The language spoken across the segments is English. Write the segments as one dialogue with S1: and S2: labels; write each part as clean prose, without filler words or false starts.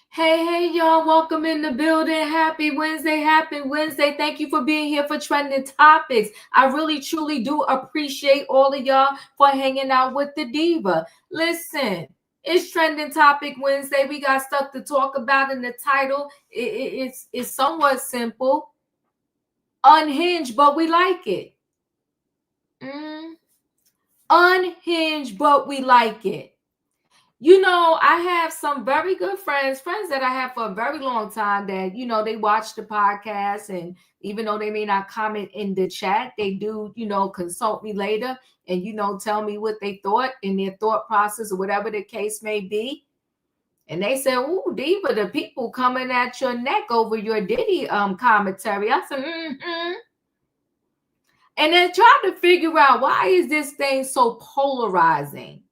S1: Hey, y'all. Welcome in the building. Happy Wednesday. Happy Wednesday. Thank you for being here for Trending Topics. I really, truly do appreciate all of y'all for hanging out with the Diva. Listen, it's Trending Topic Wednesday. We got stuff to talk about in the title. It's somewhat simple. Unhinged, but we like it. Unhinged, but we like it. You know, I have some very good friends that I have for a very long time that, they watch the podcast, and even though they may not comment in the chat, they do, consult me later and, tell me what they thought in their thought process or whatever the case may be. And they said, "Ooh, Diva, the people coming at your neck over your Diddy commentary." I said, And then try to figure out, why is this thing so polarizing?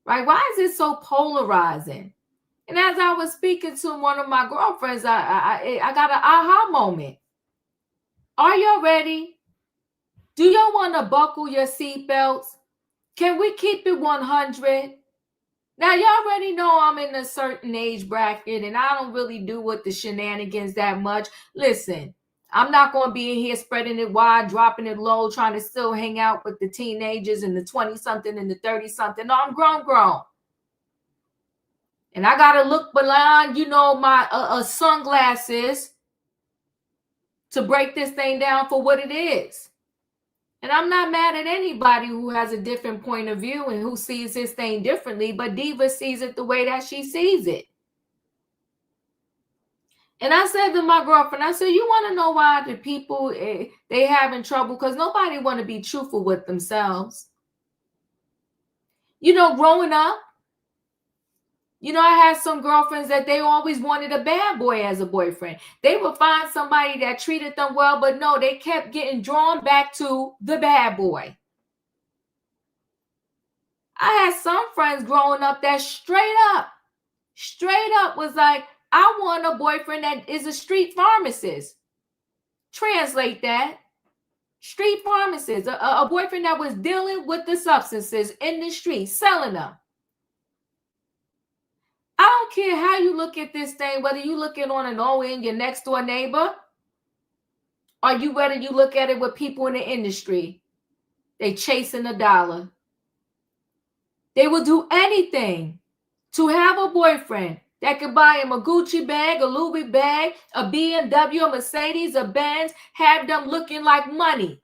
S1: Right? Why is it so polarizing? And as I was speaking to one of my girlfriends, I got an aha moment. Are y'all ready? Do y'all want to buckle your seatbelts? Can we keep it 100? Now, y'all already know I'm in a certain age bracket, and I don't really do with the shenanigans that much. Listen, I'm not going to be in here spreading it wide, dropping it low, trying to still hang out with the teenagers and the 20-something and the 30-something. No, I'm grown. And I got to look behind, my sunglasses to break this thing down for what it is. And I'm not mad at anybody who has a different point of view and who sees this thing differently, but Diva sees it the way that she sees it. And I said to my girlfriend, I said, you want to know why the people, they having trouble? Because nobody want to be truthful with themselves. Growing up, I had some girlfriends that they always wanted a bad boy as a boyfriend. They would find somebody that treated them well, but no, they kept getting drawn back to the bad boy. I had some friends growing up that straight up was like, I want a boyfriend that is a street pharmacist. Translate that. Street pharmacist, a boyfriend that was dealing with the substances in the street, selling them. I don't care how you look at this thing, whether you look at on an ON, your next door neighbor, or whether you look at it with people in the industry. They chasing a dollar. They will do anything to have a boyfriend that could buy him a Gucci bag, a Louis bag, a BMW, a Mercedes, a Benz, have them looking like money.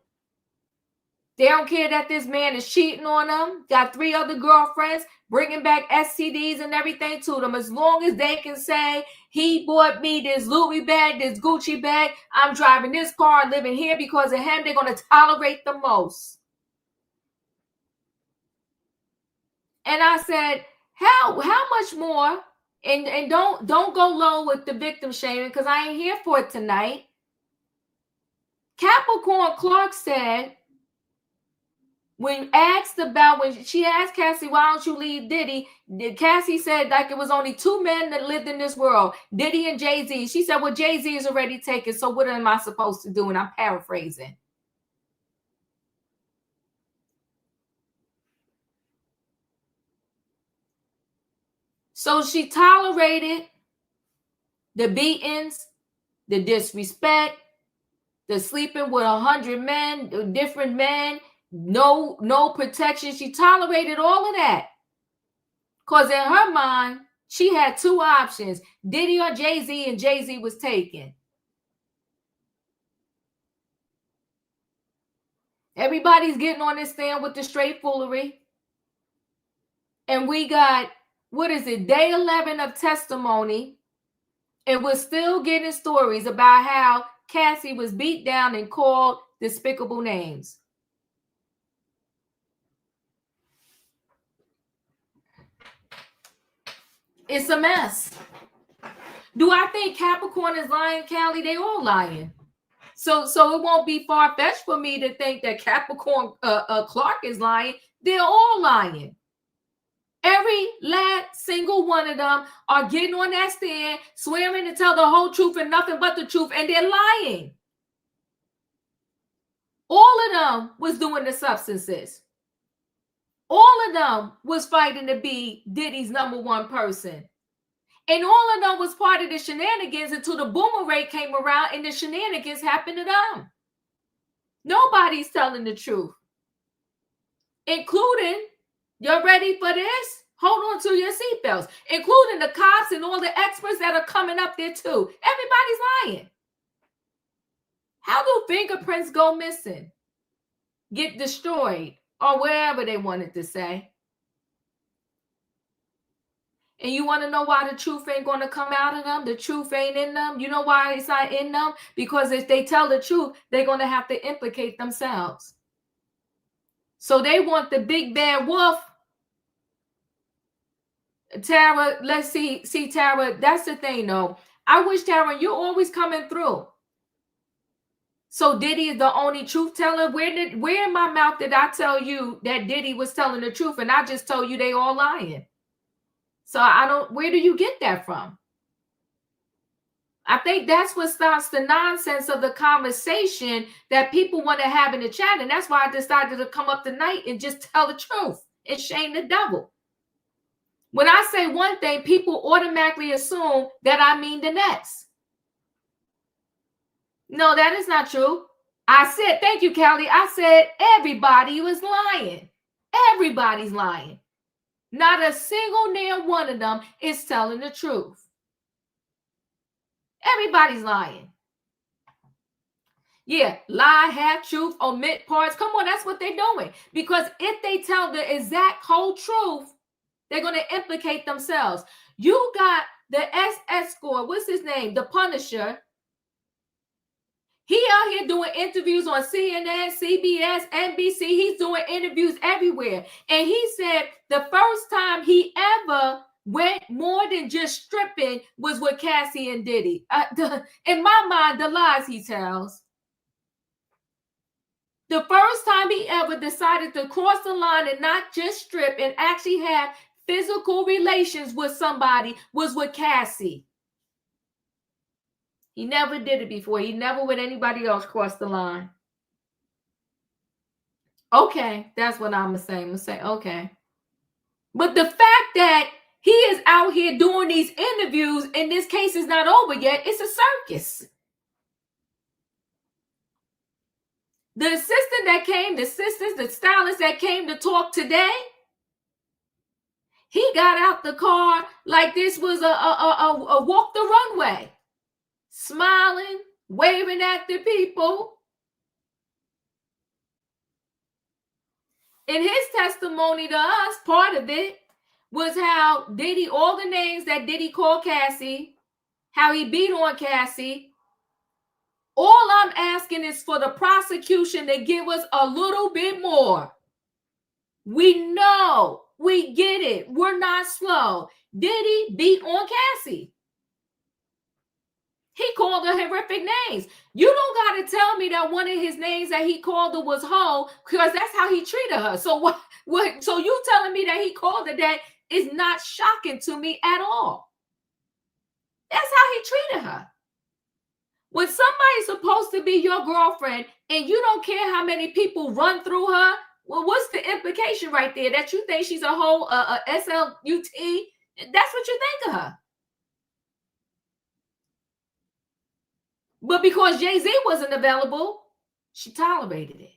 S1: They don't care that this man is cheating on them, got 3 other girlfriends, bringing back STDs and everything to them. As long as they can say, he bought me this Louis bag, this Gucci bag, I'm driving this car and living here because of him, they're going to tolerate the most. And I said, how much more? And don't go low with the victim shaming, because I ain't here for it tonight. Capricorn Clark said, when she asked Cassie, why don't you leave Diddy? Cassie said like it was only 2 men that lived in this world, Diddy and Jay-Z. She said, well, Jay-Z is already taken, so what am I supposed to do? And I'm paraphrasing. So she tolerated the beatings, the disrespect, the sleeping with 100 men, different men, no protection. She tolerated all of that. Because in her mind, she had 2 options, Diddy or Jay-Z, and Jay-Z was taken. Everybody's getting on this stand with the straight foolery. And we got, day 11 of testimony. And we're still getting stories about how Cassie was beat down and called despicable names. It's a mess. Do I think Capricorn is lying, Callie? They all lying. So it won't be far-fetched for me to think that Capricorn Clark is lying. They're all lying. Every last single one of them are getting on that stand, swearing to tell the whole truth and nothing but the truth, and they're lying. All of them was doing the substances. All of them was fighting to be Diddy's #1 person. And all of them was part of the shenanigans until the boomerang came around and the shenanigans happened to them. Nobody's telling the truth, including, you're ready for this? Hold on to your seatbelts, including the cops and all the experts that are coming up there too. Everybody's lying. How do fingerprints go missing, get destroyed, or whatever they wanted to say? And you want to know why the truth ain't going to come out of them? The truth ain't in them. You know why it's not in them? Because if they tell the truth, they're going to have to implicate themselves. So they want the big bad wolf. Tara, let's see, Tara, that's the thing, though. I wish, Tara, you're always coming through. So Diddy is the only truth teller? Where in my mouth did I tell you that Diddy was telling the truth, and I just told you they all lying? So where do you get that from? I think that's what starts the nonsense of the conversation that people want to have in the chat. And that's why I decided to come up tonight and just tell the truth and shame the devil. When I say one thing, people automatically assume that I mean the next. No, that is not true. I said, thank you, Callie. I said everybody was lying. Everybody's lying. Not a single damn one of them is telling the truth. Everybody's lying. Yeah, lie, half truth, omit parts. Come on, that's what they're doing. Because if they tell the exact whole truth, they're going to implicate themselves. You got the SS score. What's his name? The Punisher. He out here doing interviews on CNN, CBS, NBC. He's doing interviews everywhere. And he said the first time he ever went more than just stripping was with Cassie and Diddy. In my mind, the lies he tells. The first time he ever decided to cross the line and not just strip and actually have physical relations with somebody was with Cassie. He never did it before. He never with anybody else crossed the line. Okay, that's what I'm going to say. I'm going to say, okay. But the fact that he is out here doing these interviews and this case is not over yet, it's a circus. The assistant that came, the sisters, the stylist that came to talk today, he got out the car like this was a walk the runway. Smiling, waving at the people. In his testimony to us, part of it was how Diddy, all the names that Diddy called Cassie, how he beat on Cassie. All I'm asking is for the prosecution to give us a little bit more. We know, we get it. We're not slow. Diddy beat on Cassie. He called her horrific names. You don't got to tell me that one of his names that he called her was hoe, because that's how he treated her. So what? So you telling me that he called her that is not shocking to me at all. That's how he treated her. When somebody's supposed to be your girlfriend and you don't care how many people run through her, well, what's the implication right there? That you think she's a whole SLUT? That's what you think of her. But because Jay-Z wasn't available, she tolerated it.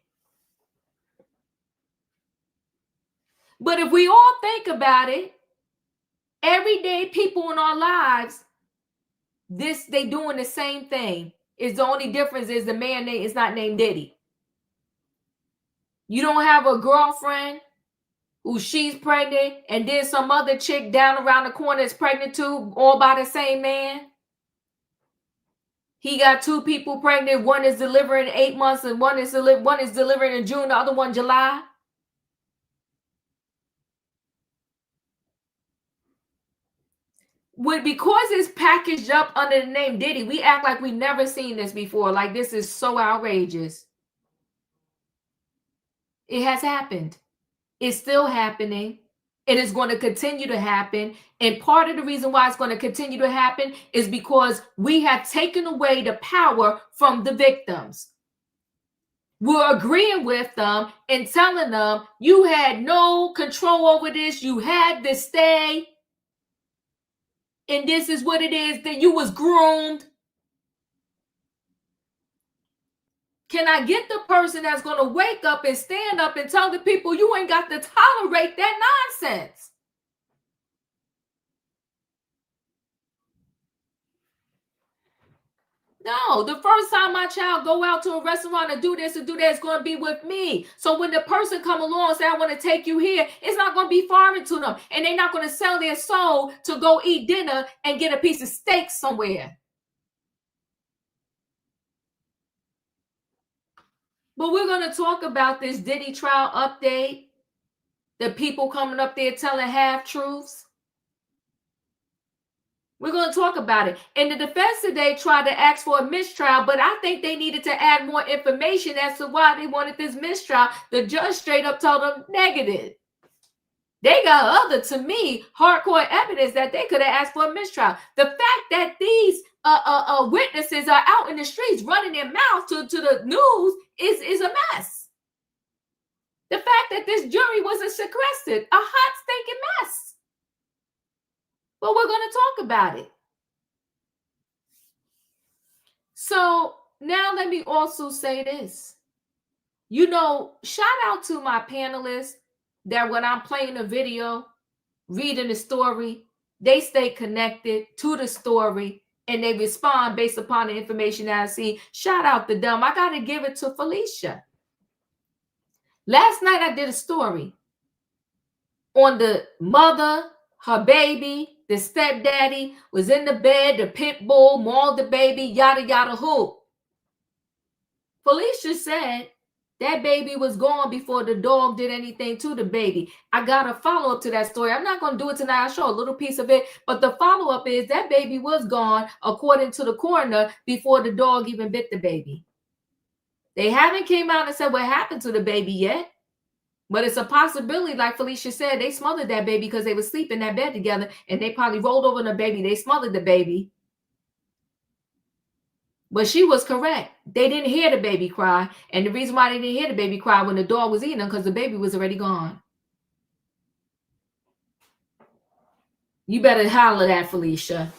S1: But if we all think about it, everyday people in our lives, they doing the same thing. Is the only difference is the man name is not named Diddy. You don't have a girlfriend who she's pregnant and then some other chick down around the corner is pregnant too, all by the same man. He got two people pregnant. One is delivering in 8 months and one is delivering in June, the other one July. Because it's packaged up under the name Diddy, we act like we never seen this before. Like this is so outrageous. It has happened. It's still happening. It is going to continue to happen. And part of the reason why it's going to continue to happen is because we have taken away the power from the victims. We're agreeing with them and telling them, you had no control over this. You had to stay. and this is what it is, that you was groomed. Can I get the person that's going to wake up and stand up and tell the people you ain't got to tolerate that nonsense? No, the first time my child go out to a restaurant and do this and do that, it's going to be with me. So when the person come along and say, I want to take you here, it's not going to be foreign to them. And they're not going to sell their soul to go eat dinner and get a piece of steak somewhere. But we're going to talk about this Diddy Trial update. The people coming up there telling half-truths. We're going to talk about it. And the defense today tried to ask for a mistrial, but I think they needed to add more information as to why they wanted this mistrial. The judge straight up told them negative. They got other, to me, hardcore evidence that they could have asked for a mistrial. The fact that these witnesses are out in the streets running their mouth to the news is a mess. The fact that this jury wasn't sequestered, a hot stinking mess. But we're going to talk about it. So now let me also say this. You know, shout out to my panelists that when I'm playing a video, reading the story, they stay connected to the story and they respond based upon the information that I see. Shout out to them. I got to give it to Felicia. Last night I did a story on the mother, her baby, the stepdaddy was in the bed, the pit bull mauled the baby, yada, yada, who. Felicia said that baby was gone before the dog did anything to the baby. I got a follow-up to that story. I'm not going to do it tonight. I'll show a little piece of it. But the follow-up is that baby was gone, according to the coroner, before the dog even bit the baby. They haven't came out and said what happened to the baby yet. But it's a possibility, like Felicia said, they smothered that baby because they were sleeping in that bed together and they probably rolled over the baby. They smothered the baby. But she was correct. They didn't hear the baby cry. And the reason why they didn't hear the baby cry when the dog was eating them, because the baby was already gone. You better holler that, Felicia.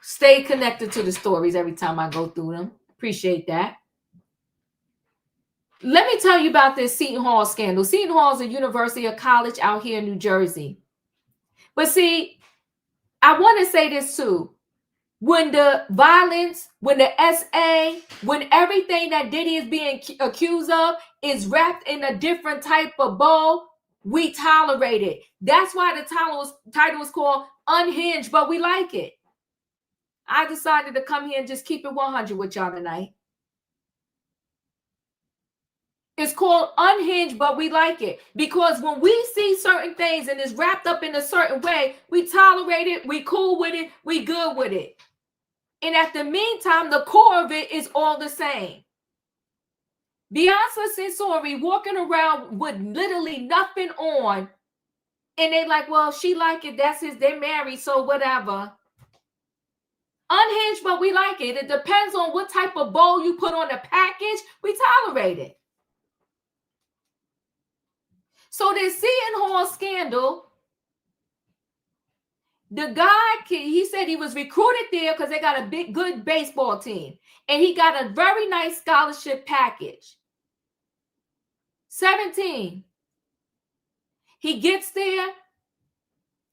S1: Stay connected to the stories every time I go through them. Appreciate that. Let me tell you about this Seton Hall scandal. Seton Hall is a university, a college out here in New Jersey. But see, I want to say this too. When the violence, when the SA, when everything that Diddy is being accused of is wrapped in a different type of bow, we tolerate it. That's why the title was called Unhinged, but we like it. I decided to come here and just keep it 100 with y'all tonight. It's called Unhinged, but we like it. Because when we see certain things and it's wrapped up in a certain way, we tolerate it, we cool with it, we good with it. And at the meantime, the core of it is all the same. Beyonce Sensori walking around with literally nothing on. And they like, well, she like it. That's his, they're married, so whatever. Unhinged, but we like it. It depends on what type of bow you put on the package. We tolerate it. So this Seton Hall scandal, the guy, he said he was recruited there because they got a good baseball team. And he got a very nice scholarship package. 17. He gets there.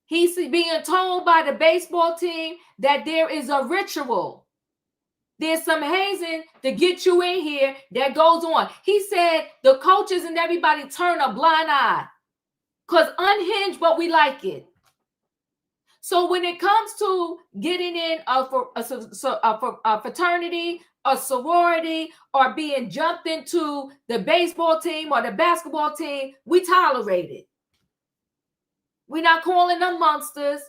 S1: He's being told by the baseball team that there is a ritual. There's some hazing to get you in here that goes on. He said the coaches and everybody turn a blind eye because unhinged, but we like it. So when it comes to getting in a fraternity, a sorority, or being jumped into the baseball team or the basketball team, we tolerate it. We're not calling them monsters.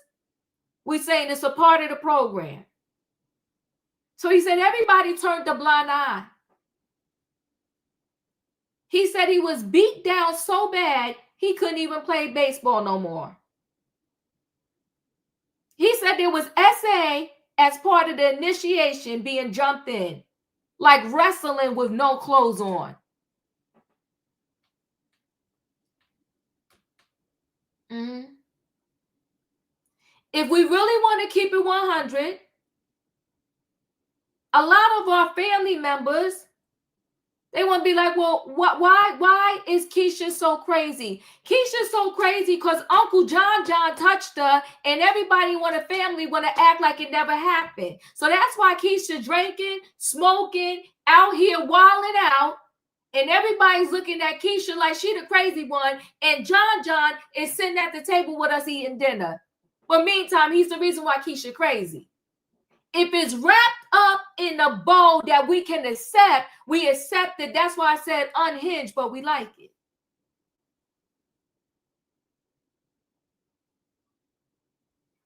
S1: We're saying it's a part of the program. So he said everybody turned a blind eye. He said he was beat down so bad he couldn't even play baseball no more. He said there was SA as part of the initiation being jumped in, like wrestling with no clothes on. if we really want to keep it 100, a lot of our family members, they want to be like, well, why is Keisha so crazy? Keisha's so crazy because Uncle John touched her, and everybody in the family want to act like it never happened. So that's why Keisha drinking, smoking, out here wilding out, and everybody's looking at Keisha like she the crazy one, and John is sitting at the table with us eating dinner. But meantime, he's the reason why Keisha crazy. If it's wrapped up in a bowl that we can accept, we accept it. That's why I said unhinged, but we like it.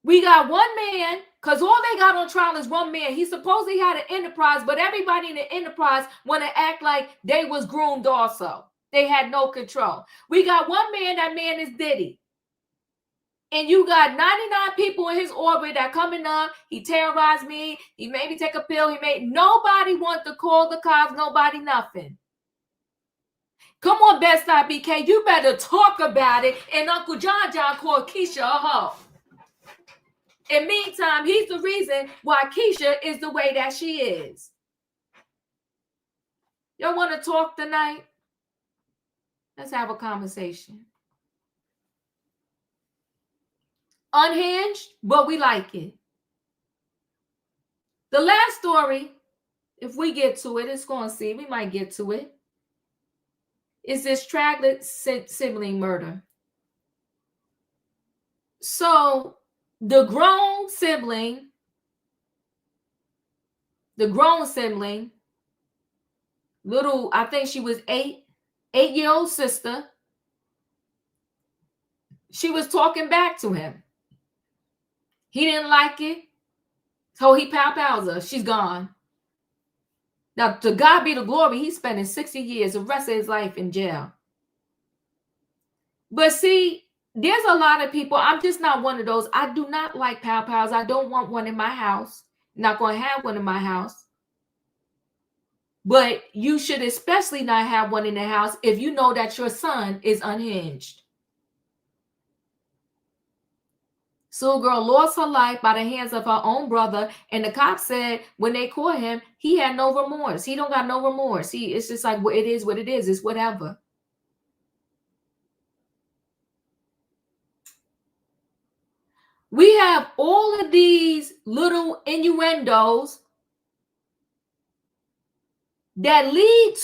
S1: We got one man, because all they got on trial is one man. He supposedly had an enterprise, but everybody in the enterprise want to act like they was groomed also. They had no control. We got one man, that man is Diddy. And you got 99 people in his orbit that coming up. He terrorized me. He made me take a pill. Nobody want to call the cops. Nobody nothing. Come on, Best Side BK. You better talk about it. And Uncle John called Keisha a hoe. In meantime, he's the reason why Keisha is the way that she is. Y'all want to talk tonight? Let's have a conversation. Unhinged, but we like it. The last story, if we get to it, it's going to see. We might get to it. Is this tragically sibling murder. So the grown sibling, little, I think she was 8-year-old sister, she was talking back to him. He didn't like it, so he pows her. She's gone. Now, to God be the glory, he's spending 60 years, the rest of his life in jail. But see, there's a lot of people, I'm just not one of those. I do not like pows. I don't want one in my house. Not going to have one in my house. But you should especially not have one in the house if you know that your son is unhinged. So a girl lost her life by the hands of her own brother, and the cops said when they caught him, he had no remorse. He don't got no remorse. It's just like, well, it is what it is. It's whatever. We have all of these little innuendos that lead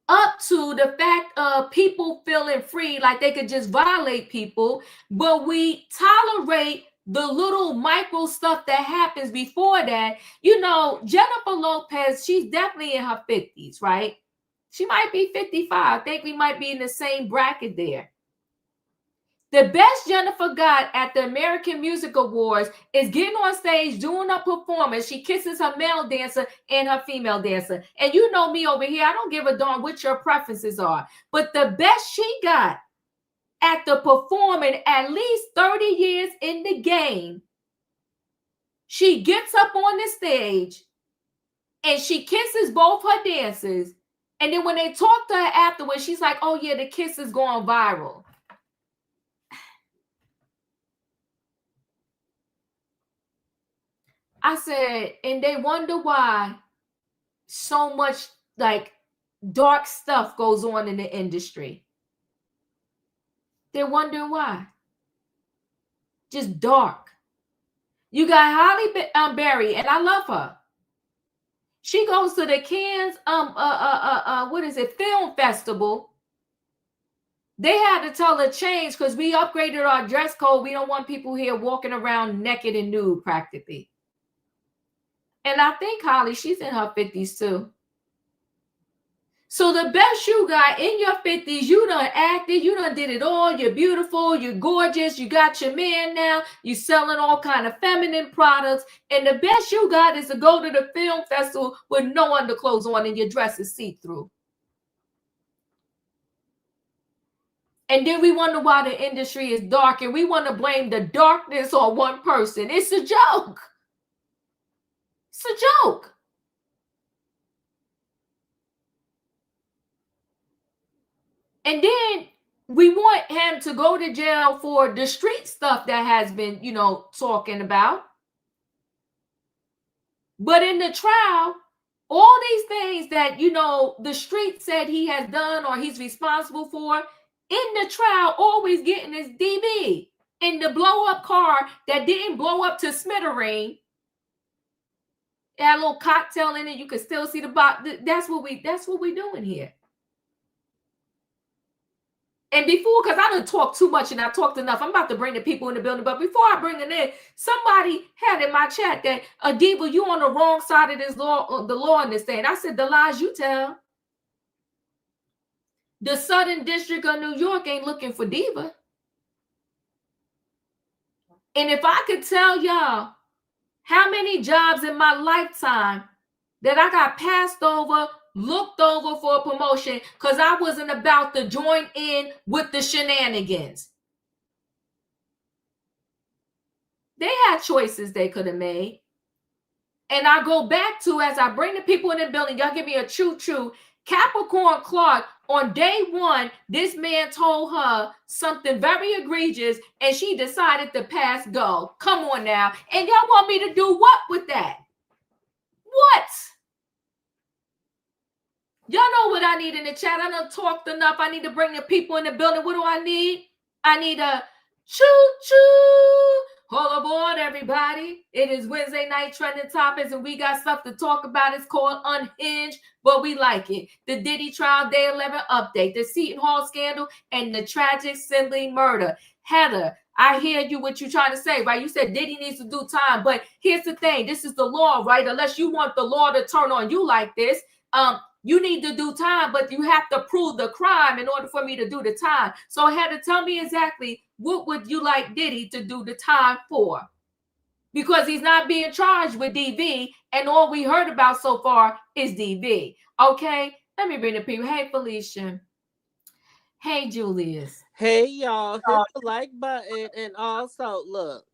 S1: up to the fact of people feeling free, like they could just violate people, but we tolerate the little micro stuff that happens before that. You know, Jennifer Lopez, she's definitely in her 50s, right? She might be 55. I think we might be in the same bracket there. The best Jennifer got at the American Music Awards is getting on stage, doing a performance. She kisses her male dancer and her female dancer. And you know me over here, I don't give a darn what your preferences are. But the best she got at the performing, at least 30 years in the game, she gets up on the stage and she kisses both her dancers. And then when they talk to her afterwards, she's like, oh yeah, the kiss is going viral. I said, and they wonder why so much like dark stuff goes on in the industry. They're wondering why. Just dark. You got Halle Berry, and I love her. She goes to the Cannes, film festival. They had to tell her change because we upgraded our dress code. We don't want people here walking around naked and nude practically. And I think Holly, she's in her 50s too. So the best you got in your 50s, you done acted, you done did it all. You're beautiful, you're gorgeous, you got your man now, you selling all kind of feminine products. And the best you got is to go to the film festival with no underclothes on and your dress is see-through. And then we wonder why the industry is dark and we want to blame the darkness on one person. It's a joke. It's a joke. And then we want him to go to jail for the street stuff that has been, talking about. But in the trial, all these things that, the street said he has done or he's responsible for, in the trial, always getting his DB. In the blow-up car that didn't blow up to smithereen, it had a little cocktail in it. You can still see the box. That's what we doing here. And before, because I done talked too much and I talked enough, I'm about to bring the people in the building. But before I bring it in, somebody had in my chat that, Diva, you on the wrong side of this law, the law in this thing. I said, the lies you tell. The Southern District of New York ain't looking for Diva. And if I could tell y'all how many jobs in my lifetime that I got passed over, looked over for a promotion because I wasn't about to join in with the shenanigans. They had choices they could have made. And I go back to, as I bring the people in the building, y'all give me a choo-choo. Capricorn Clark, on day one, this man told her something very egregious and she decided to pass go. Come on now. And y'all want me to do what with that? What? Y'all know what I need in the chat. I done talked enough. I need to bring the people in the building. What do I need? I need a choo-choo. All aboard, everybody. It is Wednesday night trending topics, and we got stuff to talk about. It's called Unhinged, but we like it. The Diddy Trial Day 11 update, the Seton Hall Scandal, and the tragic Sibling murder. Heather, I hear you, what you're trying to say, right? You said Diddy needs to do time, but here's the thing. This is the law, right? Unless you want the law to turn on you like this, you need to do time, but you have to prove the crime in order for me to do the time. So Heather, tell me exactly, what would you like Diddy to do the time for? Because he's not being charged with DV, and all we heard about so far is DV. Okay, let me bring the people. Hey, Felicia. Hey, Julius.
S2: Hey, y'all. Hit the like button, and also, look,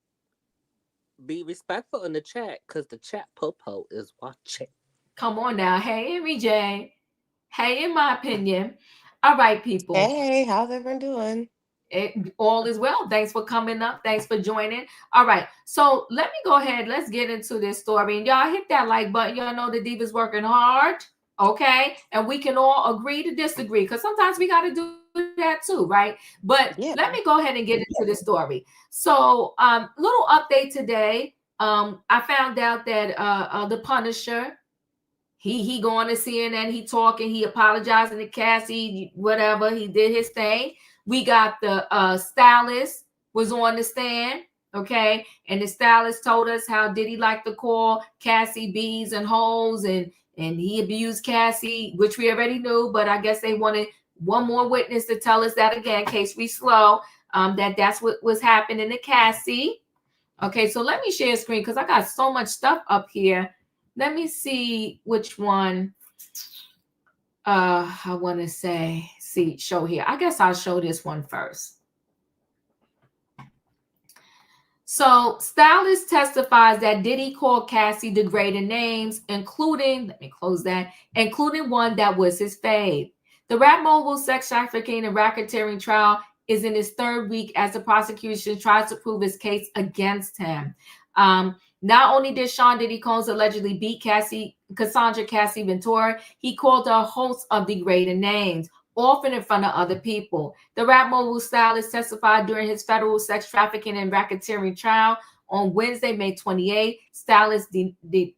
S2: be respectful in the chat, because the chat popo is watching.
S1: Come on now. Hey, Amy J. Hey, in my opinion. All right, people.
S3: Hey, how's everyone doing?
S1: All is well. Thanks for coming up. Thanks for joining. All right. So let me go ahead. Let's get into this story. And y'all hit that like button. Y'all know the Diva's working hard. Okay. And we can all agree to disagree, because sometimes we got to do that too, right? But let me go ahead and get into the story. So little update today. I found out that the Punisher, he going to CNN, he talking, he apologizing to Cassie, whatever, he did his thing. We got the stylist was on the stand, okay? And the stylist told us how Diddy liked to call Cassie bees and hoes, and he abused Cassie, which we already knew, but I guess they wanted one more witness to tell us that again, in case we slow, that's what was happening to Cassie. Okay, so let me share a screen because I got so much stuff up here. Let me see which one I want to show here. I guess I'll show this one first. So stylist testifies that Diddy called Cassie degrading names, including, let me close that, including one that was his fave. The rap mogul sex trafficking and racketeering trial is in its third week as the prosecution tries to prove his case against him. Not only did Sean Diddy Combs allegedly beat Cassandra Cassie Ventura, he called her a host of degrading names, often in front of other people. The rap mogul stylist testified during his federal sex trafficking and racketeering trial on Wednesday, May 28th. Stylist Deontay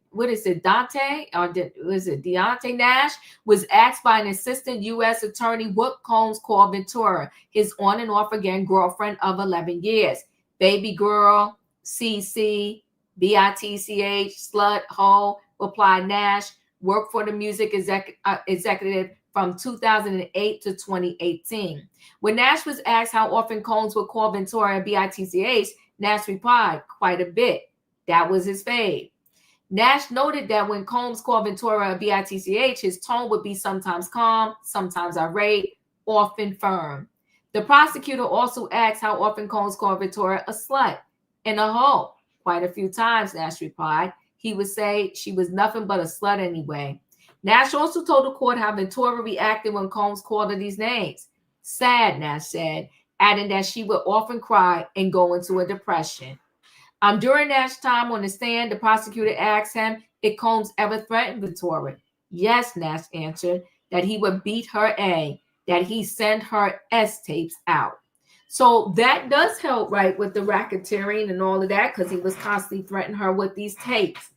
S1: Nash was asked by an assistant U.S. attorney what Combs called Ventura, his on and off again girlfriend of 11 years. Baby girl, CC, bitch, slut, hoe, replied Nash, worked for the music executive from 2008 to 2018. When Nash was asked how often Combs would call Ventura bitch, Nash replied, quite a bit. That was his fave. Nash noted that when Combs called Ventura bitch, his tone would be sometimes calm, sometimes irate, often firm. The prosecutor also asked how often Combs called Ventura a slut and a hoe. Quite a few times, Nash replied. He would say she was nothing but a slut anyway. Nash also told the court how Ventura reacted when Combs called her these names. Sad, Nash said, adding that she would often cry and go into a depression. During Nash's time on the stand, the prosecutor asked him if Combs ever threatened Victoria. Yes, Nash answered, that he would beat her A, that he sent her S tapes out. So that does help, right, with the racketeering and all of that, because he was constantly threatening her with these tapes.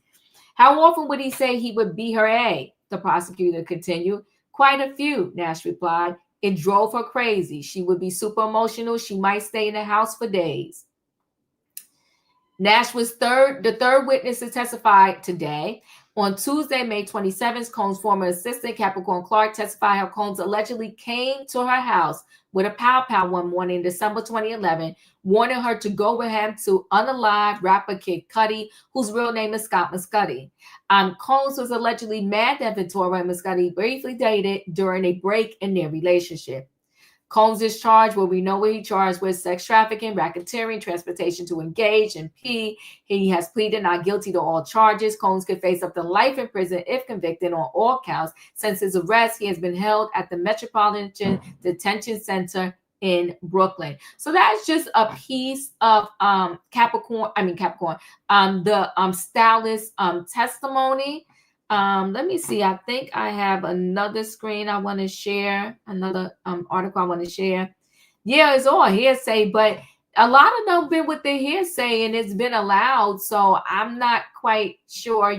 S1: How often would he say he would beat her A? The prosecutor continued. Quite a few, Nash replied. It drove her crazy. She would be super emotional. She might stay in the house for days. Nash was the third witness to testify today. On Tuesday, May 27th, Combs' former assistant, Capricorn Clark, testified how Combs allegedly came to her house with a pow-pow one morning in December 2011, warning her to go with him to unalive rapper Kid Cudi, whose real name is Scott Muscudi. Combs was allegedly mad that Victoria and Muscudi briefly dated during a break in their relationship. Combs is charged, well, we know what he charged with: sex trafficking, racketeering, transportation to engage, and P. He has pleaded not guilty to all charges. Combs could face up to life in prison if convicted on all counts. Since his arrest, he has been held at the Metropolitan Detention Center in Brooklyn. So that's just a piece of the stylist testimony. Let me see. I think I have another screen I want to share, another article I want to share. Yeah, it's all hearsay, but a lot of them been with the hearsay and it's been allowed. So I'm not quite sure,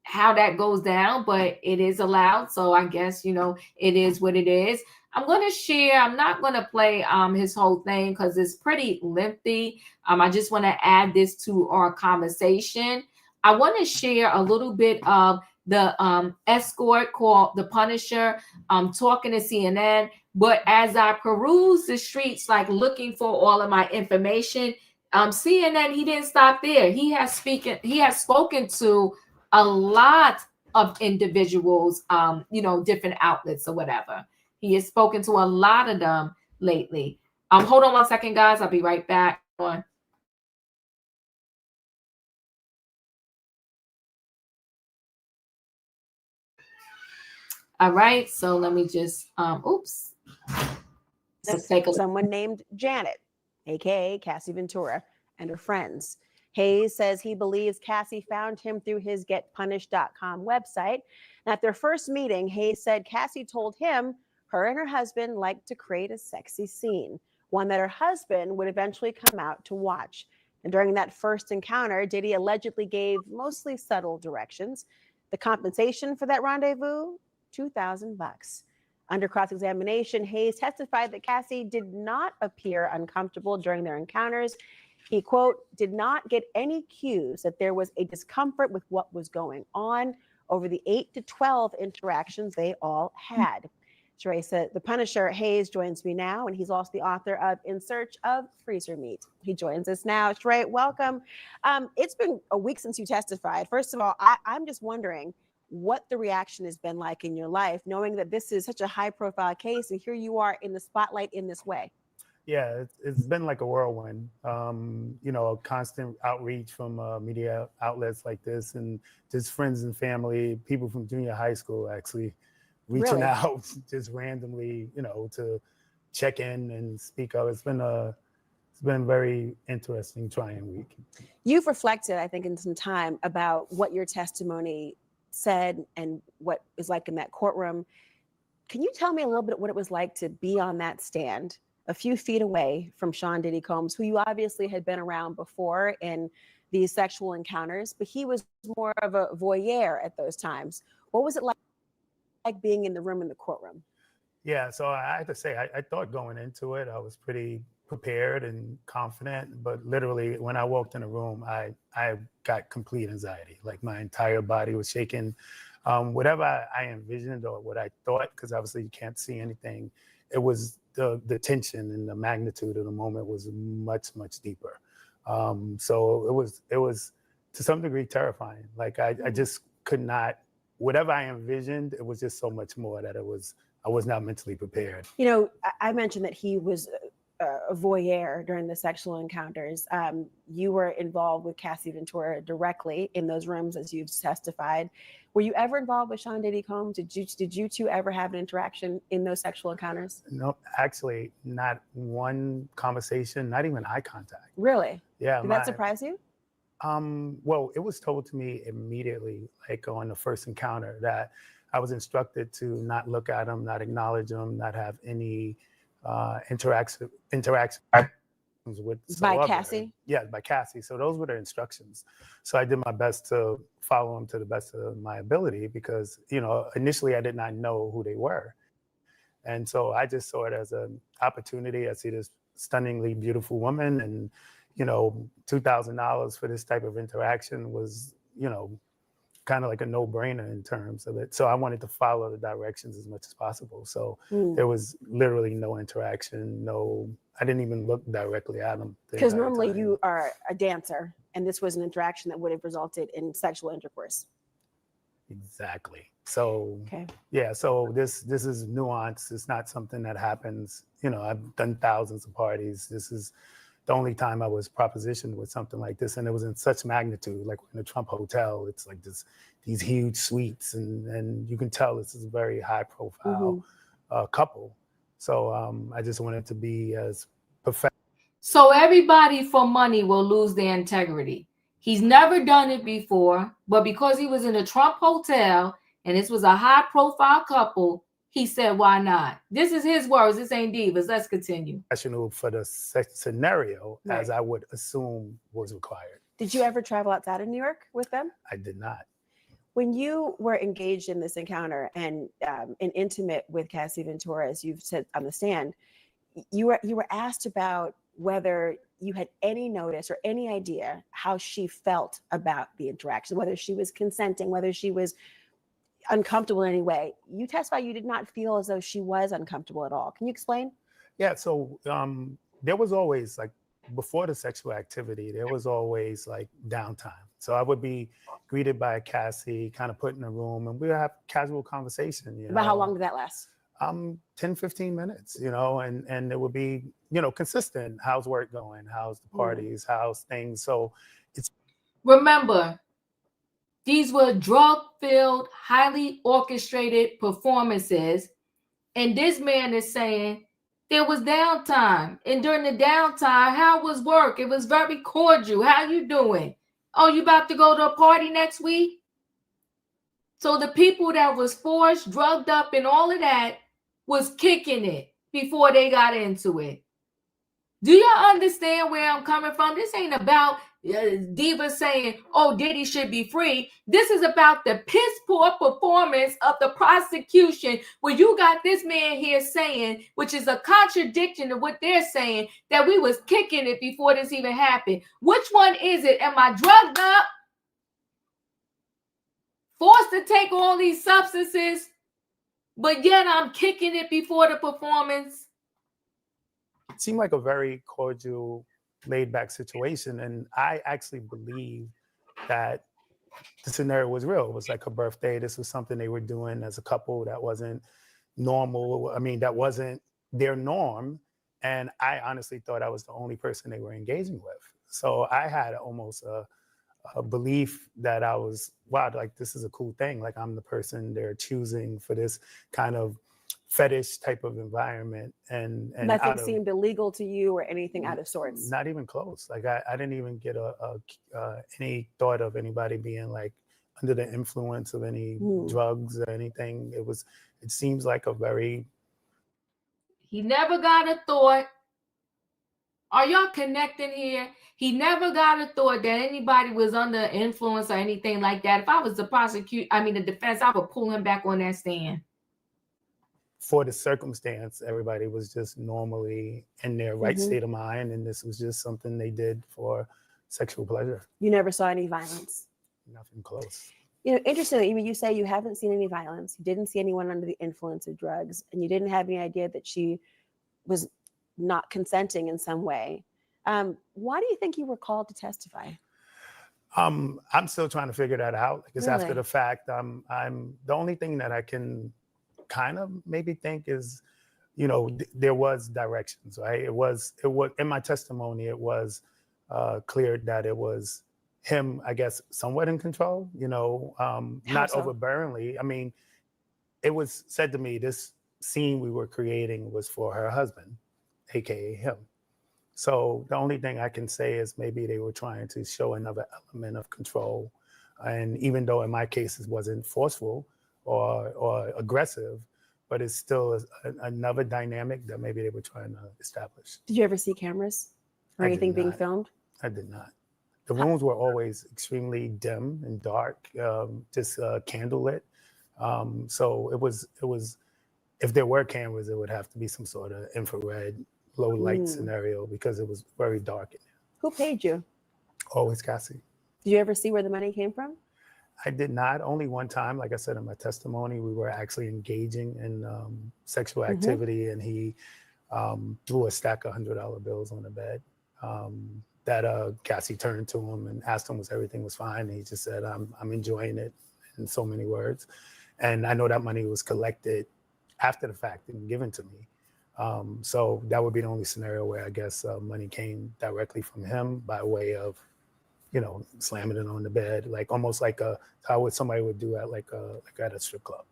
S1: how that goes down, but it is allowed. So I guess, it is what it is. I'm going to share. I'm not going to play his whole thing because it's pretty lengthy. I just want to add this to our conversation. I want to share a little bit of the escort called the Punisher talking to CNN. But as I peruse the streets, like looking for all of my information, CNN, he didn't stop there. He has spoken to a lot of individuals, different outlets or whatever. He has spoken to a lot of them lately. Hold on one second, guys. I'll be right back. All right, so let me just,
S4: Someone named Janet, aka Cassie Ventura, and her friends. Hayes says he believes Cassie found him through his getpunished.com website. And at their first meeting, Hayes said Cassie told him her and her husband liked to create a sexy scene, one that her husband would eventually come out to watch. And during that first encounter, Diddy allegedly gave mostly subtle directions. The compensation for that rendezvous, $2,000. Under cross-examination, Hayes testified that Cassie did not appear uncomfortable during their encounters. He, quote, did not get any cues that there was a discomfort with what was going on over the 8 to 12 interactions they all had. Sheree said, the Punisher, Hayes, joins me now, and he's also the author of In Search of Freezer Meat. He joins us now. Sheree, welcome. It's been a week since you testified. First of all, I'm just wondering what the reaction has been like in your life, knowing that this is such a high-profile case, and here you are in the spotlight in this way.
S5: Yeah, it's been like a whirlwind, a constant outreach from media outlets like this, and just friends and family, people from junior high school actually reaching out just randomly, to check in and speak up. It's been a very interesting, trying week.
S4: You've reflected, I think, in some time about what your testimony said and what is like in that courtroom. Can you tell me a little bit what it was like to be on that stand a few feet away from Sean Diddy Combs, who you obviously had been around before in these sexual encounters, but he was more of a voyeur at those times. What was it like being in the room in the courtroom?
S5: Yeah, so I have to say, I thought going into it, I was pretty prepared and confident, but literally when I walked in the room, I got complete anxiety. Like my entire body was shaking. Whatever I envisioned or what I thought, because obviously you can't see anything, it was the tension and the magnitude of the moment was much, much deeper. So it was to some degree terrifying. Like I just could not, whatever I envisioned, it was just so much more that I was not mentally prepared.
S4: I mentioned that he was a voyeur during the sexual encounters. You were involved with Cassie Ventura directly in those rooms, as you've testified. Were you ever involved with Sean Diddy Combs? Did you two ever have an interaction in those sexual encounters?
S5: No, actually, not one conversation, not even eye contact.
S4: Really?
S5: Yeah.
S4: Did that surprise you?
S5: Well, it was told to me immediately, like on the first encounter, that I was instructed to not look at him, not acknowledge him, not have any interactions with
S4: By Cassie?
S5: Yeah, by Cassie. So those were the instructions. So I did my best to follow them to the best of my ability because, you know, initially I did not know who they were. And so I just saw it as an opportunity. I see this stunningly beautiful woman and, you know, $2,000 for this type of interaction was, you know, kind of like a no-brainer in terms of it. So I wanted to follow the directions as much as possible. So there was literally no interaction, I didn't even look directly at him.
S4: Because normally you are a dancer and this was an interaction that would have resulted in sexual intercourse.
S5: Exactly. So,
S4: okay.
S5: Yeah, so this is nuance. It's not something that happens, you know, I've done thousands of parties. This is the only time I was propositioned with something like this, and it was in such magnitude. Like in a Trump hotel, it's like these huge suites, and you can tell this is a very high-profile couple. So I just wanted to be as professional.
S1: So everybody for money will lose their integrity. He's never done it before, but because he was in a Trump hotel and this was a high-profile couple, he said, why not? This is his words. This ain't Divas. Let's continue.
S5: For the scenario,
S4: right.
S5: As I would assume was required.
S4: Did you ever travel outside of New York with them?
S5: I did not.
S4: When you were engaged in this encounter and intimate with Cassie Ventura, as you've said on the stand, you were asked about whether you had any notice or any idea how she felt about the interaction, whether she was consenting, whether she was uncomfortable in any way. You testified you did not feel as though she was uncomfortable at all. Can you explain?
S5: Yeah, so there was always, like, before the sexual activity, there was always like downtime. So I would be greeted by Cassie, kind of put in a room, and we would have casual conversation. You know?
S4: About how long did that last?
S5: 10, 15 minutes, you know, and it would be, you know, consistent. How's work going? How's the parties? How's things? So it's.
S1: Remember, these were drug-filled, highly orchestrated performances. And this man is saying there was downtime. And during the downtime, how was work? It was very cordial. How you doing? Oh, you about to go to a party next week? So the people that was forced, drugged up, and all of that was kicking it before they got into it. Do y'all understand where I'm coming from? This ain't about Diva saying, oh, Diddy should be free. This is about the piss poor performance of the prosecution, where you got this man here saying, which is a contradiction of what they're saying, that we was kicking it before this even happened. Which one is it? Am I drugged up? Forced to take all these substances, but yet I'm kicking it before the performance?
S5: It seemed like a very cordial, laid-back situation, and I actually believe that the scenario was real. It was like a birthday. This was something they were doing as a couple that wasn't normal. I mean, that wasn't their norm, and I honestly thought I was the only person they were engaging with. So I had almost a belief that I was, wow, like this is a cool thing. Like I'm the person they're choosing for this kind of fetish type of environment, and
S4: nothing seemed illegal to you or anything out of sorts.
S5: Not even close. Like I didn't even get any thought of anybody being like under the influence of any drugs or anything. It seems like a very.
S1: He never got a thought. Are y'all connecting here? He never got a thought that anybody was under influence or anything like that. If I was the the defense, I would pull him back on that stand.
S5: For the circumstance, everybody was just normally in their right state of mind, and this was just something they did for sexual pleasure.
S4: You never saw any violence?
S5: Nothing close.
S4: You know, interestingly, you say you haven't seen any violence, you didn't see anyone under the influence of drugs, and you didn't have any idea that she was not consenting in some way. Why do you think you were called to testify?
S5: I'm still trying to figure that out. Because
S4: really?
S5: After the fact, I'm the only thing that I can kind of maybe think is there was directions, right? It was in my testimony, it was clear that it was him, I guess, somewhat in control, not
S4: so?
S5: overbearingly. I mean, it was said to me, this scene we were creating was for her husband, AKA him. So the only thing I can say is maybe they were trying to show another element of control. And even though in my case it wasn't forceful or aggressive, but it's still another dynamic that maybe they were trying to establish.
S4: Did you ever see cameras or
S5: I did
S4: anything being
S5: not.
S4: filmed?
S5: I did not. The rooms were always extremely dim and dark, just candlelit. So it was, if there were cameras, it would have to be some sort of infrared, low light scenario because it was very dark in there.
S4: Who paid you?
S5: Always Cassie.
S4: Did you ever see where the money came from?
S5: I did not. Only one time, like I said in my testimony, we were actually engaging in sexual activity, and he threw a stack of $100 bills on the bed. That Cassie turned to him and asked him was everything was fine. And he just said, I'm enjoying it, in so many words. And I know that money was collected after the fact and given to me. So that would be the only scenario where I guess money came directly from him by way of, slamming it on the bed, like almost like how somebody would do at like at a strip club.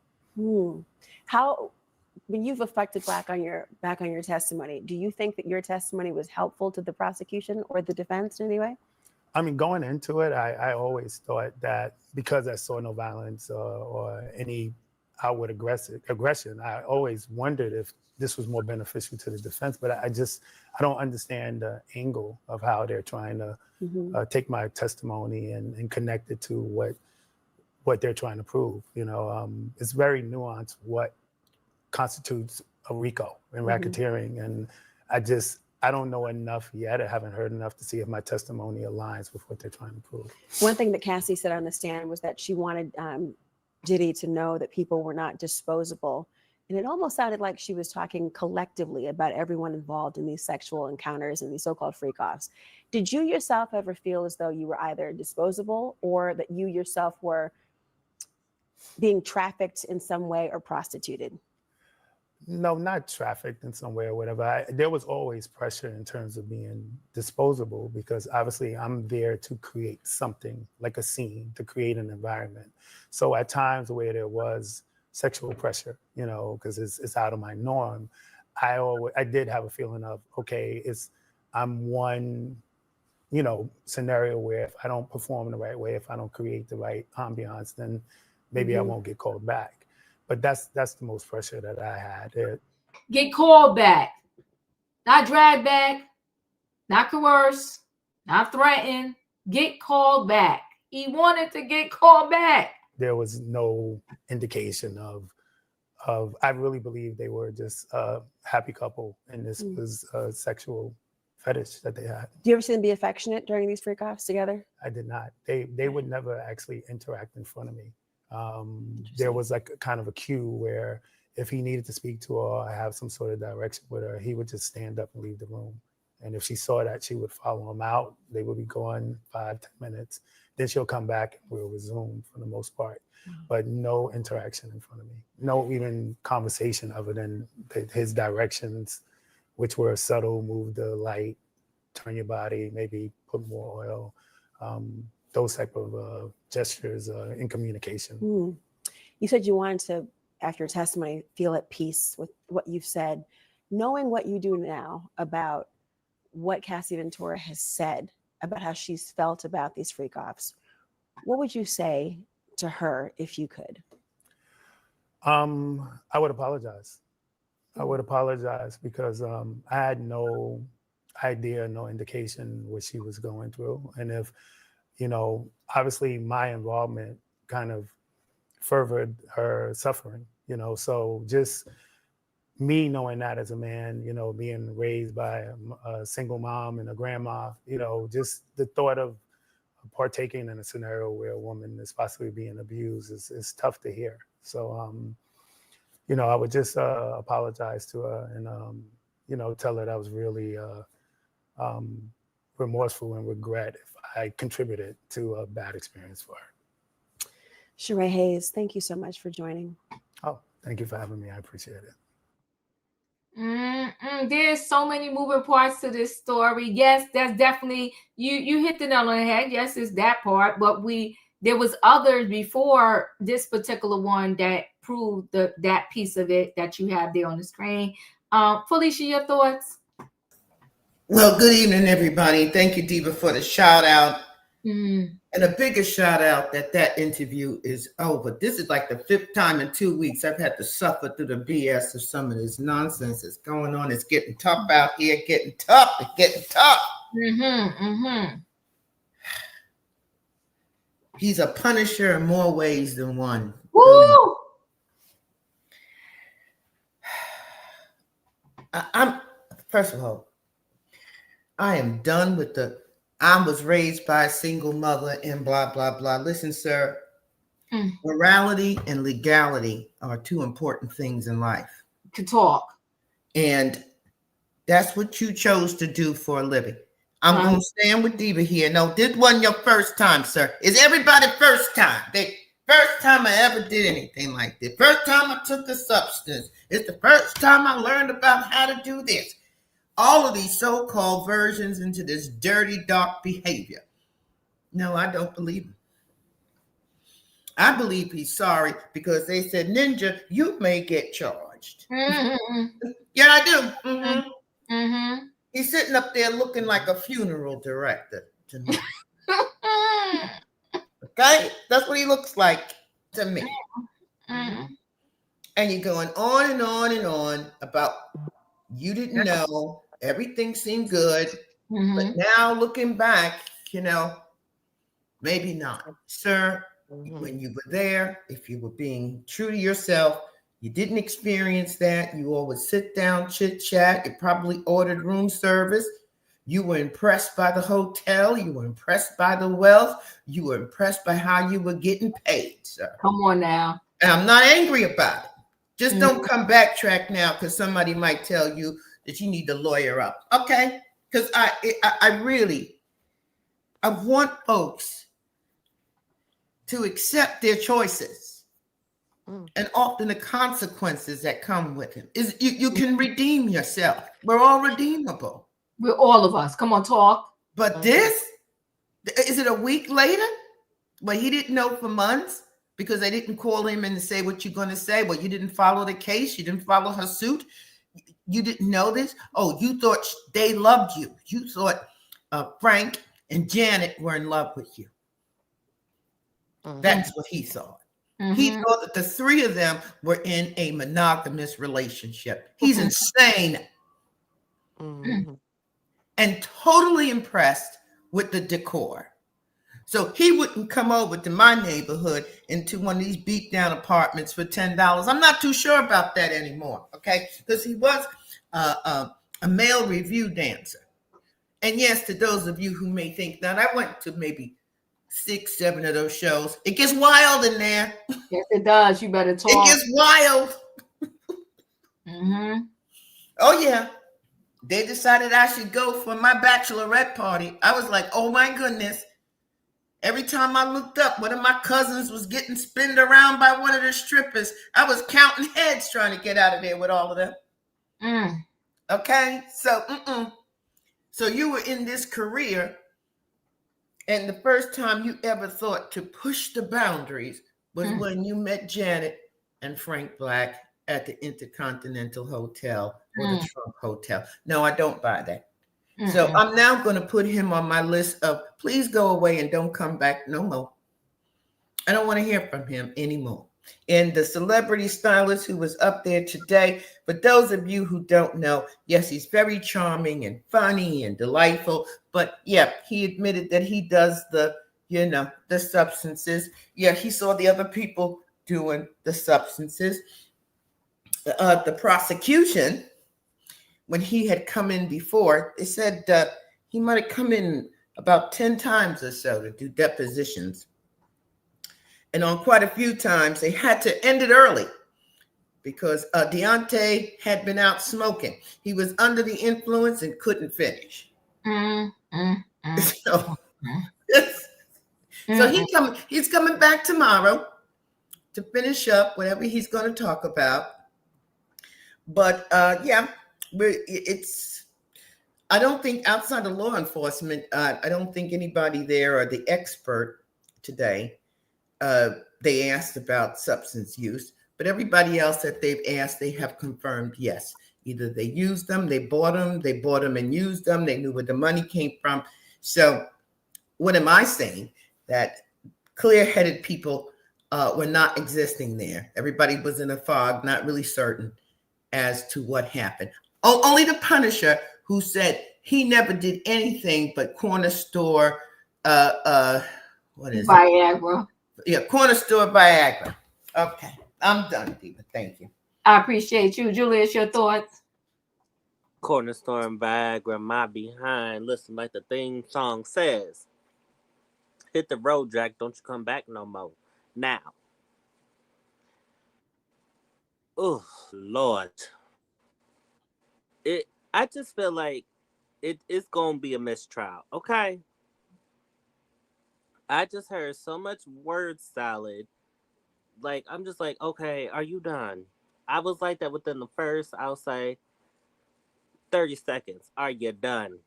S4: How, when you've reflected back on your testimony, do you think that your testimony was helpful to the prosecution or the defense in any way?
S5: I mean, going into it, I always thought that because I saw no violence or any outward aggression, I always wondered if this was more beneficial to the defense. But I don't understand the angle of how they're trying to take my testimony and connect it to what they're trying to prove. It's very nuanced what constitutes a RICO and racketeering. And I don't know enough yet. I haven't heard enough to see if my testimony aligns with what they're trying to prove.
S4: One thing that Cassie said on the stand was that she wanted Diddy to know that people were not disposable. And it almost sounded like she was talking collectively about everyone involved in these sexual encounters and these so-called freak-offs. Did you yourself ever feel as though you were either disposable or that you yourself were being trafficked in some way or prostituted?
S5: No, not trafficked in some way or whatever. There was always pressure in terms of being disposable because obviously I'm there to create something like a scene, to create an environment. So at times where there was sexual pressure, because it's out of my norm, I did have a feeling of, okay, I'm one, scenario where if I don't perform the right way, if I don't create the right ambiance, then maybe I won't get called back. But that's the most pressure that I had.
S1: Get called back, not dragged back, not coerced, not threatened. Get called back. He wanted to get called back.
S5: There was no indication of. I really believe they were just a happy couple, and this was a sexual fetish that they had.
S4: Do you ever see them be affectionate during these freak-offs together?
S5: I did not. They would never actually interact in front of me. There was like a kind of a cue where if he needed to speak to her or have some sort of direction with her, he would just stand up and leave the room. And if she saw that, she would follow him out. They would be gone 5-10 minutes. Then she'll come back and we'll resume for the most part. But no interaction in front of me. No even conversation other than his directions, which were subtle: move the light, turn your body, maybe put more oil. Those type of gestures in communication.
S4: You said you wanted to, after your testimony, feel at peace with what you've said. Knowing what you do now about what Cassie Ventura has said about how she's felt about these freak-offs, what would you say to her if you could?
S5: I would apologize. I would apologize because I had no idea, no indication what she was going through. And if, obviously my involvement kind of furthered her suffering, so just me knowing that as a man, being raised by a single mom and a grandma, just the thought of partaking in a scenario where a woman is possibly being abused is tough to hear. So, I would just apologize to her and, tell her that I was really remorseful and regret if I contributed to a bad experience for her.
S4: Sheree Hayes, thank you so much for joining.
S5: Oh, thank you for having me. I appreciate it.
S1: There's so many moving parts to this story. Yes, that's definitely you hit the nail on the head. Yes, it's that part, but there was others before this particular one that proved that piece of it that you have there on the screen. Felicia, your thoughts?
S6: Well, good evening, everybody. Thank you, Diva, for the shout out. And a bigger shout out that interview is over. This is like the 5th time in 2 weeks I've had to suffer through the BS of some of this nonsense that's going on. It's getting tough out here, getting tough. It's getting tough. He's a punisher in more ways than one.
S1: Woo!
S6: I'm first of all, I am done with I was raised by a single mother and blah, blah, blah. Listen, sir, morality and legality are 2 important things in life.
S1: To talk.
S6: And that's what you chose to do for a living. I'm going to stand with Diva here. No, this wasn't your first time, sir. It's everybody's first time. First time I ever did anything like this. First time I took a substance. It's the first time I learned about how to do this. All of these so-called versions into this dirty, dark behavior. No, I don't believe him. I believe he's sorry because they said, Ninja, you may get charged. Yeah, I do. He's sitting up there looking like a funeral director to me. Okay? That's what he looks like to me. And you're going on and on and on about you didn't know. Everything seemed good. But now looking back, maybe not. Sir, when you were there, if you were being true to yourself, you didn't experience that. You all would sit down, chit chat. You probably ordered room service. You were impressed by the hotel. You were impressed by the wealth. You were impressed by how you were getting paid, sir.
S1: Come on now.
S6: And I'm not angry about it. Just don't come backtrack now because somebody might tell you that you need to lawyer up. Okay? Because I want folks to accept their choices and often the consequences that come with them. Is you can redeem yourself. We're all redeemable.
S1: We're all of us. Come on, talk.
S6: But this, is it a week later? Well, he didn't know for months because they didn't call him and say what you're going to say. Well, you didn't follow the case. You didn't follow her suit. You didn't know this? Oh, you thought they loved you. You thought Frank and Janet were in love with you. That's what he thought. He thought that the 3 of them were in a monogamous relationship. He's insane. And totally impressed with the decor. So he wouldn't come over to my neighborhood into one of these beat down apartments for $10. I'm not too sure about that anymore, okay? Because he was a male review dancer. And yes, to those of you who may think that, I went to maybe 6, 7 of those shows. It gets wild in there.
S1: Yes, it does. You better talk.
S6: It gets wild. Oh, yeah. They decided I should go for my bachelorette party. I was like, oh, my goodness. Every time I looked up, one of my cousins was getting spinned around by one of the strippers. I was counting heads trying to get out of there with all of them. Okay, so you were in this career, and the first time you ever thought to push the boundaries was when you met Janet and Frank Black at the Intercontinental Hotel or the Trump Hotel. No, I don't buy that. So I'm now going to put him on my list of please go away and don't come back no more. I don't want to hear from him anymore. And the celebrity stylist who was up there today, for those of you who don't know, yes, he's very charming and funny and delightful. But yeah, he admitted that he does the substances. Yeah, he saw the other people doing the substances. The prosecution, when he had come in before, they said he might have come in about 10 times or so to do depositions. And on quite a few times, they had to end it early because Deontay had been out smoking. He was under the influence and couldn't finish. So he's coming back tomorrow to finish up whatever he's going to talk about. But yeah, it's. I don't think outside of law enforcement, I don't think anybody there or the expert today. They asked about substance use, but everybody else that they've asked, they have confirmed yes. Either they used them, they bought them and used them. They knew where the money came from. So, what am I saying? That clear-headed people were not existing there. Everybody was in a fog, not really certain as to what happened. Only the Punisher, who said he never did anything but corner store, what is
S1: Viagra.
S6: it? Yeah, corner store Viagra. Okay, I'm done, Diva. Thank you.
S1: I appreciate you. Julius, your thoughts?
S2: Cornerstone Viagra, my behind. Listen, like the theme song says, hit the road, Jack. Don't you come back no more. Now, oh Lord, I just feel like it's gonna be a mistrial. Okay, I just heard so much word salad. Like I'm just like, okay, are you done? I was like that within the first, I'll say, 30 seconds. Are you done?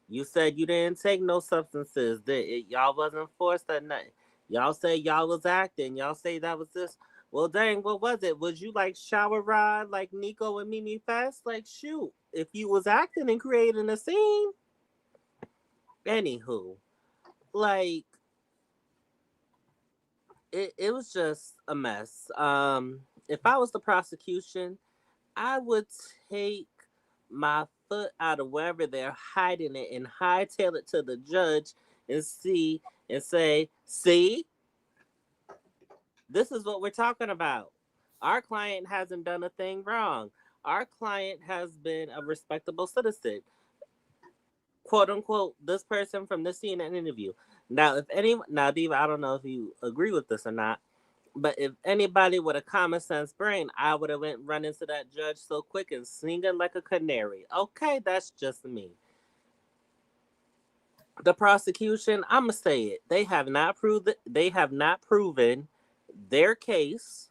S2: You said you didn't take no substances. That y'all wasn't forced or nothing. Y'all say y'all was acting. Y'all say that was this. Well, dang, what was it? Was you like Shower Rod, like Nico and Mimi Fest? Like, shoot, if you was acting and creating a scene. Anywho, like, it was just a mess. If I was the prosecution, I would take my foot out of wherever they're hiding it and hightail it to the judge and say, see, this is what we're talking about. Our client hasn't done a thing wrong. Our client has been a respectable citizen. Quote unquote, this person from this CNN interview. Now, Diva, I don't know if you agree with this or not, but if anybody with a common sense brain, I would have went running to that judge so quick and singing like a canary. Okay, that's just me. The prosecution, I'ma say it. They have not proven their case.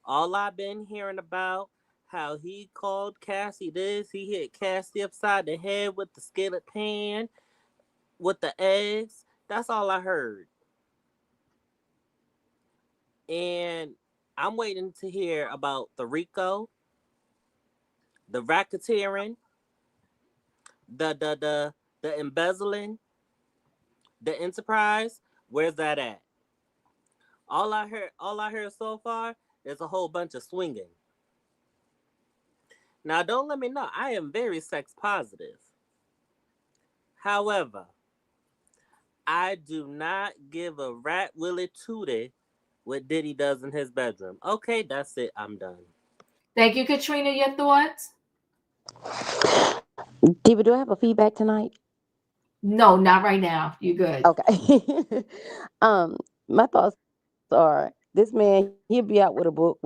S2: All I've been hearing about how he called Cassie this, he hit Cassie upside the head with the skillet pan, with the eggs. That's all I heard. And I'm waiting to hear about the RICO, the racketeering, the embezzling, the enterprise. Where's that at? All I heard so far is a whole bunch of swinging. Now, don't let me know. I am very sex positive. However, I do not give a rat willy tootie what Diddy does in his bedroom. Okay, that's it. I'm done.
S1: Thank you, Katrina. Your thoughts?
S3: Diva, do I have a feedback tonight?
S1: No, not right now. You good?
S3: Okay. My thoughts are this man, he'll be out with a book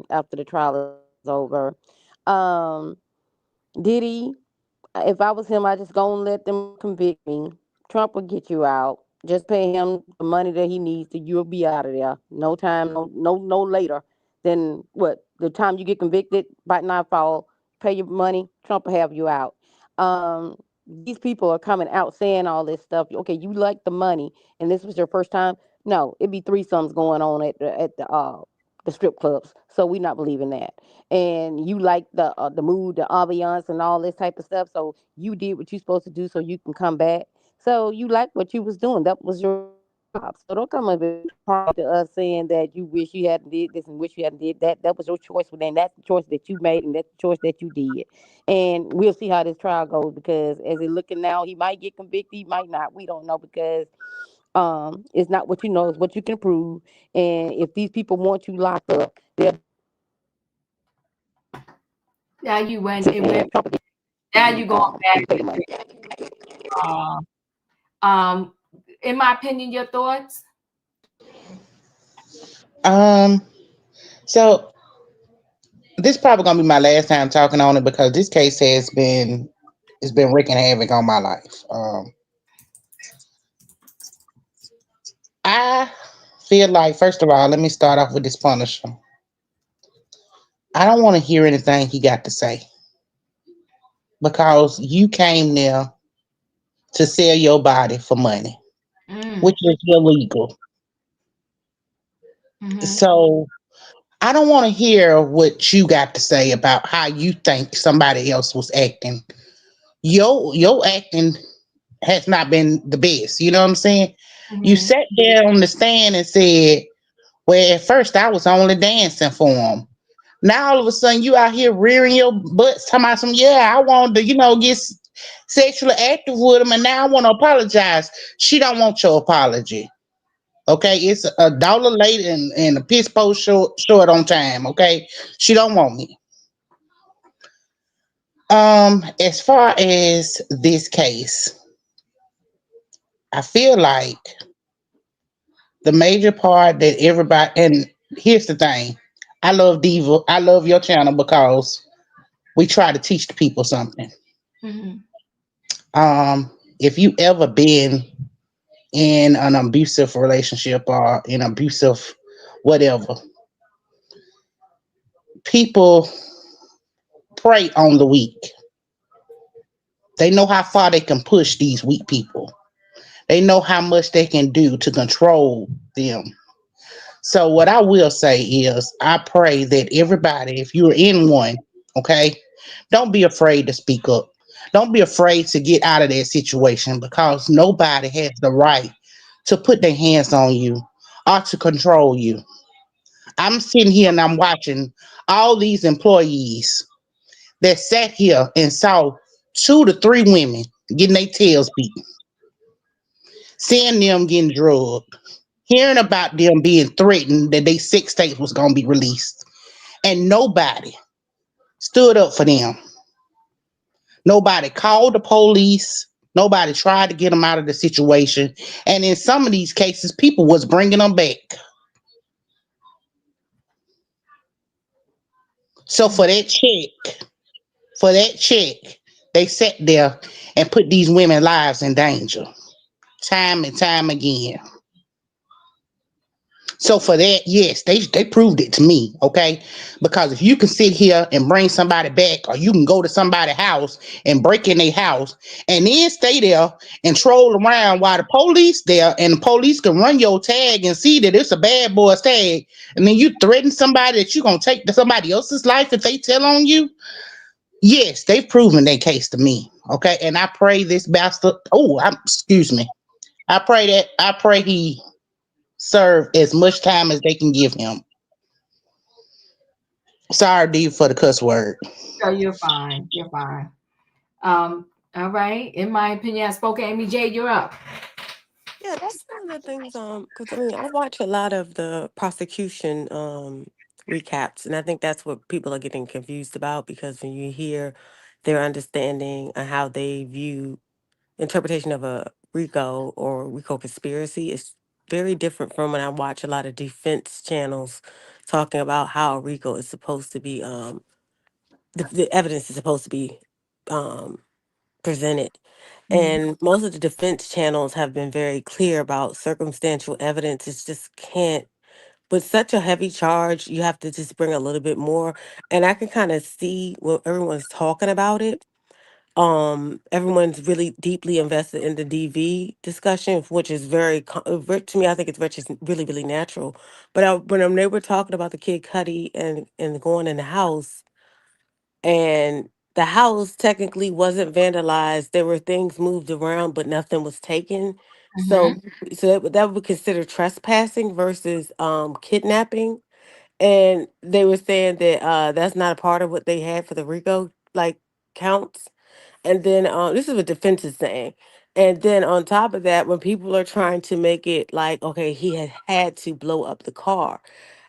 S3: after the trial is over. Diddy, if I was him, I just gonna let them convict me. Trump will get you out. Just pay him the money that he needs, so you'll be out of there. No time, no later than what the time you get convicted by nightfall. Pay your money. Trump will have you out. These people are coming out saying all this stuff. Okay, you like the money, and this was your first time. No, it'd be threesomes going on at the strip clubs. So we're not believing that. And you like the mood, the ambiance, and all this type of stuff. So you did what you're supposed to do, so you can come back. So you like what you was doing. That was your job. So don't come up to us saying that you wish you hadn't did this and wish you hadn't did that. That was your choice. Then that's the choice that you made, and that's the choice that you did. And we'll see how this trial goes, because as it's looking now, he might get convicted, he might not. We don't know, because it's not what you know, it's what you can prove. And if these people want you locked up, they'll
S1: Now you went. Now you going back. In my opinion, your thoughts?
S7: So this probably gonna be my last time talking on it, because this case has been wreaking havoc on my life. I feel like, first of all, let me start off with this Punisher. I don't want to hear anything he got to say because you came there to sell your body for money, which
S1: Mm.
S7: is illegal.
S1: Mm-hmm.
S7: So I don't want to hear what you got to say about how you think somebody else was acting. Your acting has not been the best. You know what I'm saying? You
S1: Mm-hmm.
S7: sat there on the stand and said, "Well, at first I was only dancing for him." Now all of a sudden you out here rearing your butts, talking about some, yeah, I wanted to, get sexually active with him, and now I want to apologize. She don't want your apology. Okay, it's $1 late and a piss post short on time. Okay, she don't want me. As far as this case, I feel like the major part that everybody, and here's the thing, I love Diva, I love your channel because we try to teach the people something.
S1: Mm-hmm.
S7: If you ever been in an abusive relationship or in abusive whatever, people prey on the weak. They know how far they can push these weak people. They know how much they can do to control them. So what I will say is I pray that everybody, if you're in one, okay, don't be afraid to speak up. Don't be afraid to get out of that situation because nobody has the right to put their hands on you or to control you. I'm sitting here and I'm watching all these employees that sat here and saw 2 to 3 women getting their tails beat, seeing them getting drugged, hearing about them being threatened that they sex tape was going to be released, and nobody stood up for them. Nobody called the police. Nobody tried to get them out of the situation. And in some of these cases, people was bringing them back. So for that check, they sat there and put these women's lives in danger time and time again. So for that, yes, they proved it to me, okay? Because if you can sit here and bring somebody back, or you can go to somebody's house and break in their house, and then stay there and troll around while the police there, and the police can run your tag and see that it's a bad boy's tag, and then you threaten somebody that you're gonna take to somebody else's life if they tell on you. Yes, they've proven their case to me, okay? And I pray this bastard. Excuse me. I pray he serve as much time as they can give him. Sorry, D, for the cuss word.
S1: So you're fine. You're fine. All right. In my opinion, I spoke. Amy J, you're up.
S8: Yeah, that's one of the things. Because I mean, I watch a lot of the prosecution recaps, and I think that's what people are getting confused about because when you hear their understanding of how they view interpretation of a RICO or RICO conspiracy, it's very different from when I watch a lot of defense channels talking about how RICO is supposed to be. The evidence is supposed to be um presented.
S1: Mm-hmm.
S8: And most of the defense channels have been very clear about circumstantial evidence. It's just can't, with such a heavy charge, you have to just bring a little bit more. And I can kind of see when everyone's talking about it. Everyone's really deeply invested in the DV discussion, which is to me, I think which is really, really natural. But when they were talking about the kid Cuddy and going in the house, and the house technically wasn't vandalized. There were things moved around, but nothing was taken. So, that would consider trespassing versus kidnapping. And they were saying that that's not a part of what they had for the RICO like counts. And then this is what defense is saying. And then on top of that, when people are trying to make it like, okay, he had to blow up the car.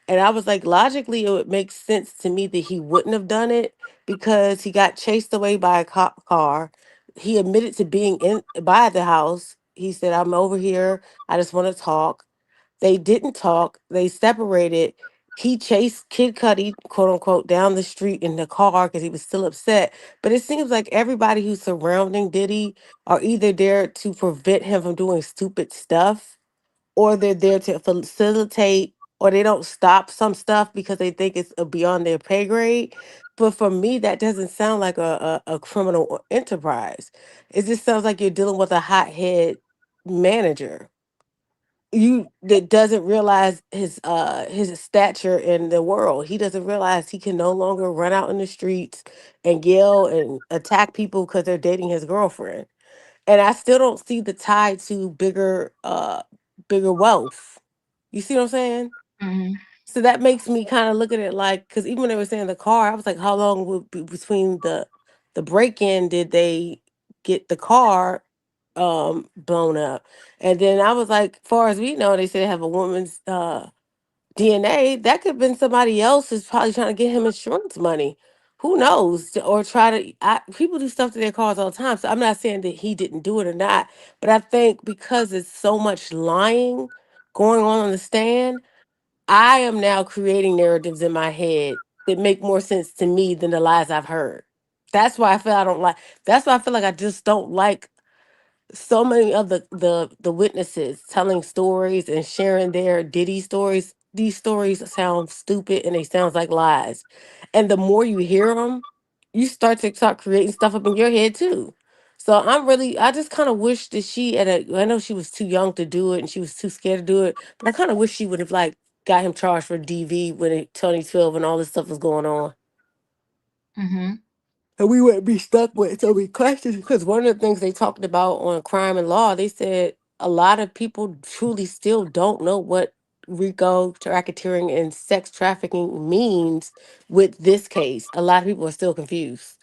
S8: And I was like, logically, it would make sense to me that he wouldn't have done it because he got chased away by a cop car. He admitted to being in by the house. He said, "I'm over here. I just want to talk." They didn't talk. They separated. He chased Kid Cudi, quote unquote, down the street in the car because he was still upset. But it seems like everybody who's surrounding Diddy are either there to prevent him from doing stupid stuff or they're there to facilitate or they don't stop some stuff because they think it's beyond their pay grade. But for me, that doesn't sound like a criminal enterprise. It just sounds like you're dealing with a hothead manager that doesn't realize his stature in the world. He doesn't realize he can no longer run out in the streets and yell and attack people because they're dating his girlfriend. And I still don't see the tie to bigger wealth. You see what I'm saying?
S1: Mhm.
S8: So that makes me kind of look at it like, because even when they were saying the car, I was like, how long would be between the break-in did they get the car blown up? And then I was like, far as we know, they said they have a woman's DNA. That could have been somebody else who's probably trying to get him insurance money. Who knows? Or try to people do stuff to their cars all the time. So I'm not saying that he didn't do it or not, but I think because it's so much lying going on the stand, I am now creating narratives in my head that make more sense to me than the lies I've heard. That's why I feel I don't like. That's why I feel like I just don't like so many of the witnesses telling stories and sharing their Diddy stories. These stories sound stupid and they sound like lies. And the more you hear them, you start creating stuff up in your head too. So I just kind of wish that I know she was too young to do it and she was too scared to do it, but I kind of wish she would have like got him charged for DV when 2012 and all this stuff was going on.
S1: Mhm.
S8: And we wouldn't be stuck with so many questions, because one of the things they talked about on Crime and Law, they said a lot of people truly still don't know what RICO, racketeering, and sex trafficking means with this case. A lot of people are still confused.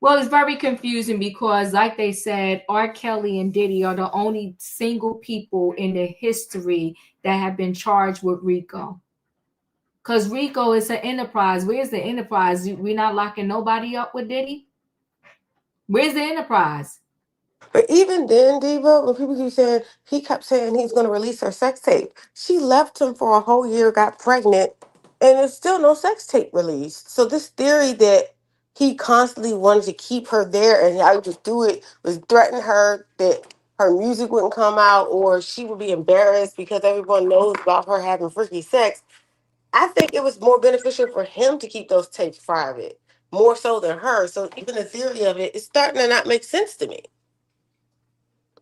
S1: Well, it's very confusing because, like they said, R. Kelly and Diddy are the only single people in the history that have been charged with RICO. Because RICO is an enterprise. Where's the enterprise? We're not locking nobody up with Diddy. Where's the enterprise?
S8: But even then, Diva, when people keep saying he kept saying he's going to release her sex tape, she left him for a whole year, got pregnant, and there's still no sex tape released. So this theory that he constantly wanted to keep her there and I would just do it was threaten her that her music wouldn't come out or she would be embarrassed because everyone knows about her having freaky sex. I think it was more beneficial for him to keep those tapes private, more so than her. So even the theory of it is starting to not make sense to me.